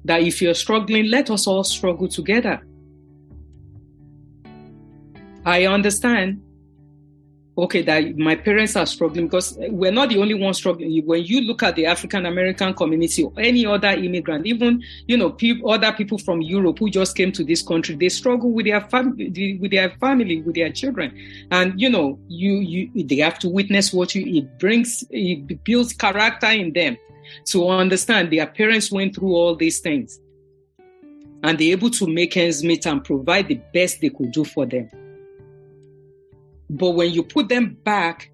That if you're struggling, let us all struggle together. I understand, that my parents are struggling because we're not the only ones struggling. When you look at the African American community or any other immigrant, even, other people from Europe who just came to this country, they struggle with their family, with their children. And, they have to witness it builds character in them to understand their parents went through all these things and they're able to make ends meet and provide the best they could do for them. But when you put them back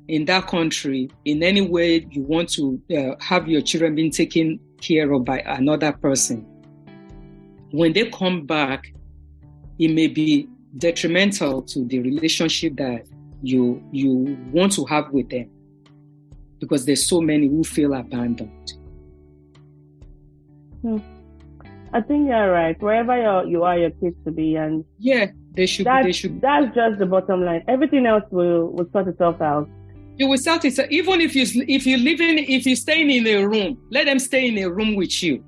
in that country, in any way you want to have your children being taken care of by another person, when they come back, it may be detrimental to the relationship that you want to have with them. Because there's so many who feel abandoned. I think you're right. Wherever you are, your kids to be, and they should. That's just the bottom line. Everything else will sort itself out. You will sort it out. Even if you're staying in a room, let them stay in a room with you.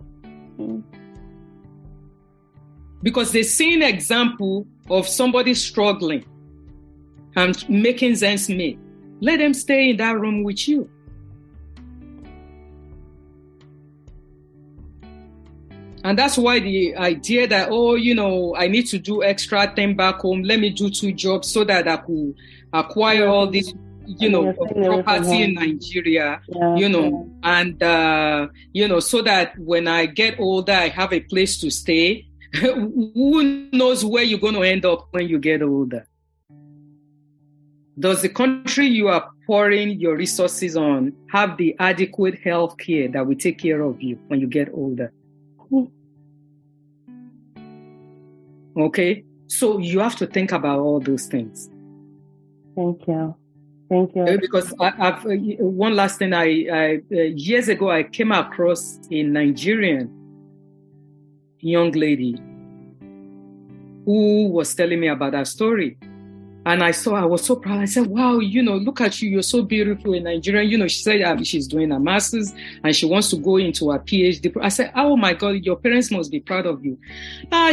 Because they see an example of somebody struggling and making ends meet. Let them stay in that room with you. And that's why the idea that, I need to do extra thing back home. Let me do 2 jobs so that I could acquire all this, property in Nigeria, and, so that when I get older, I have a place to stay. Who knows where you're going to end up when you get older? Does the country you are pouring your resources on have the adequate health care that will take care of you when you get older? Okay, so you have to think about all those things. Thank you. Because I've one last thing. I years ago I came across a Nigerian young lady who was telling me about her story. And I was so proud. I said, wow, look at you. You're so beautiful in Nigeria. She said she's doing her master's and she wants to go into her PhD. I said, oh my God, your parents must be proud of you.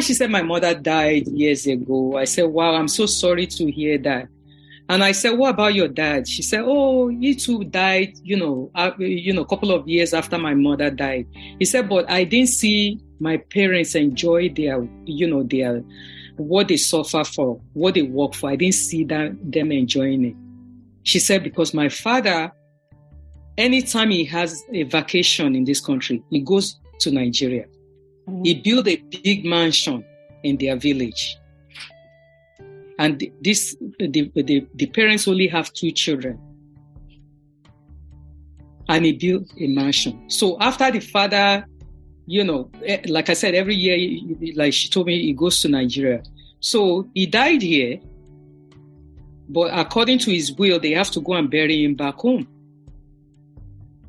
She said, my mother died years ago. I said, wow, I'm so sorry to hear that. And I said, what about your dad? She said, oh, he too died, a couple of years after my mother died. He said, but I didn't see my parents enjoy their what they suffer for, what they work for. I didn't see them enjoying it. She said, because my father, anytime he has a vacation in this country, he goes to Nigeria. Mm-hmm. He built a big mansion in their village. And the parents only have 2 children. And he built a mansion. So after the father, like I said, every year, like she told me, he goes to Nigeria. So he died here, but according to his will, they have to go and bury him back home.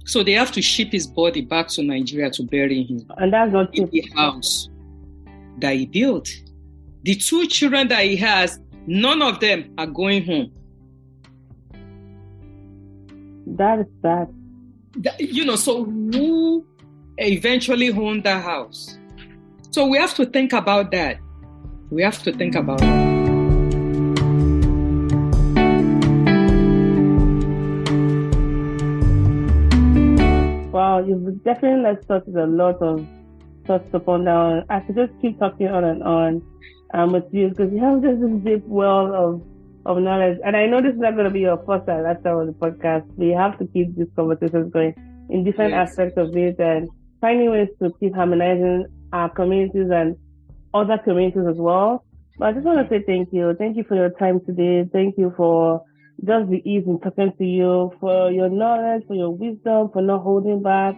So they have to ship his body back to Nigeria to bury him. And that's not in the house that he built. The 2 children that he has, none of them are going home. That is sad. So who eventually owned that house? So we have to think about that. We have to think about that. Wow, you've definitely left us with a lot of thoughts to ponder on. I could just keep talking on and on with you because you have just this deep well of knowledge. And I know this is not going to be your first and last time on the podcast. We have to keep these conversations going in different aspects of it and finding ways to keep harmonizing our communities and other communities as well. But I just want to say thank you. Thank you for your time today. Thank you for just the ease in talking to you, for your knowledge, for your wisdom, for not holding back.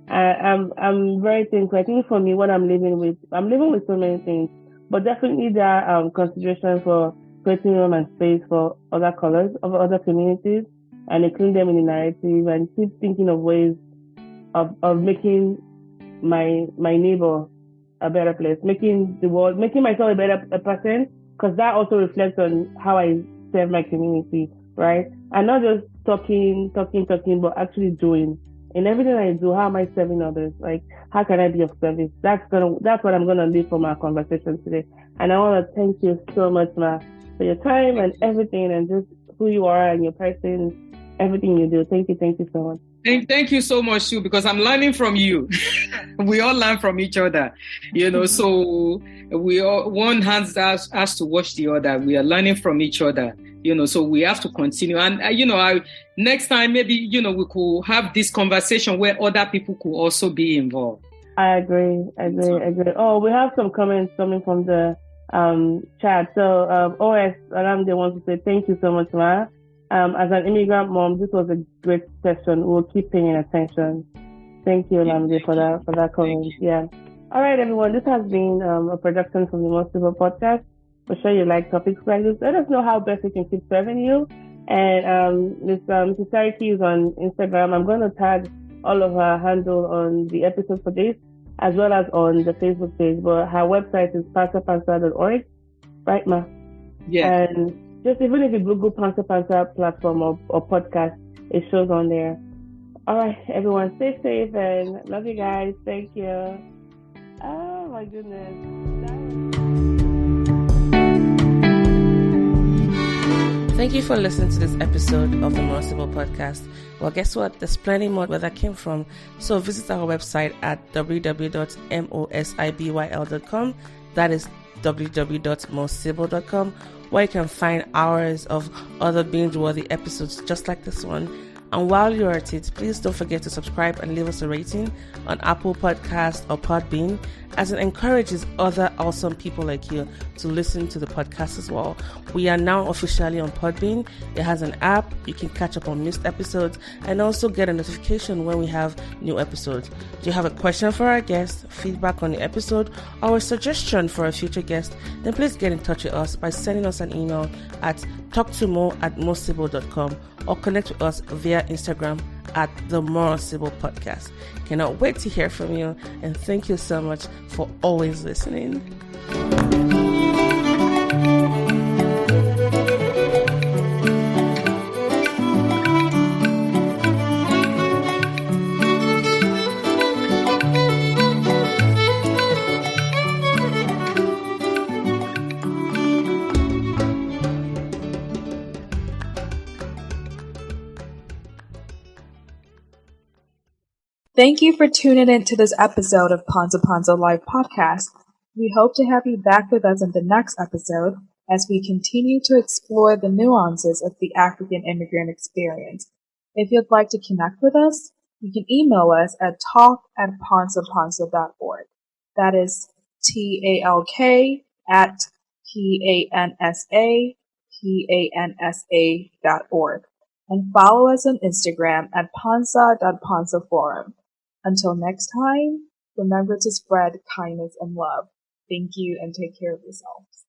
I'm very thankful. I think for me, what I'm living with so many things, but definitely there are considerations for creating room and space for other colors of other communities and including them in the narrative and keep thinking of ways of making my neighbor a better place, making myself a better person, because that also reflects on how I serve my community, right? And not just talking, but actually doing. In everything I do, how am I serving others? Like, how can I be of service? That's what I'm gonna leave from our conversation today. And I want to thank you so much, Ma, for your time and everything, and just who you are and your person, everything you do. Thank you so much. Thank you so much too, because I'm learning from you. We all learn from each other, so we all, one hand has to watch the other. We are learning from each other, so we have to continue. And, next time, maybe, we could have this conversation where other people could also be involved. I agree. Oh, we have some comments coming from the chat. So OS Aramde wants to say thank you so much, Ma. As an immigrant mom, this was a great session. We'll keep paying attention. Thank you, Aramde, for that comment. Yeah. All right, everyone. This has been a production from the More Sibyl Podcast. We're sure you like topics like this. Let us know how best we can keep serving you. And Miss Siisii is on Instagram. I'm going to tag all of her handle on the episode for this, as well as on the Facebook page. But her website is pasterpansa.org. Right, Ma? Yeah. And just even if you Google Pastor platform or podcast, it shows on there. All right, everyone, stay safe and love you guys. Thank you. Oh, my goodness. Thank you for listening to this episode of the More Sibyl Podcast. Well, guess what? There's plenty more where that came from. So visit our website at www.mosibyl.com. That is www.moresibyl.com, where you can find hours of other binge-worthy episodes just like this one. And while you're at it, please don't forget to subscribe and leave us a rating on Apple Podcast or Podbean, as it encourages other awesome people like you to listen to the podcast as well. We are now officially on Podbean. It has an app. You can catch up on missed episodes and also get a notification when we have new episodes. Do you have a question for our guest, feedback on the episode, or a suggestion for a future guest? Then please get in touch with us by sending us an email at talktomo@moresibyl.com or connect with us via Instagram at the More Sibyl Podcast. Cannot wait to hear from you, and thank you so much for always listening. Thank you for tuning in to this episode of Panza Live Podcast. We hope to have you back with us in the next episode as we continue to explore the nuances of the African immigrant experience. If you'd like to connect with us, you can email us at talk@pansapansa.org. That is talk@pansapansa.org. And follow us on Instagram at pansa.pansaforum. Until next time, remember to spread kindness and love. Thank you and take care of yourselves.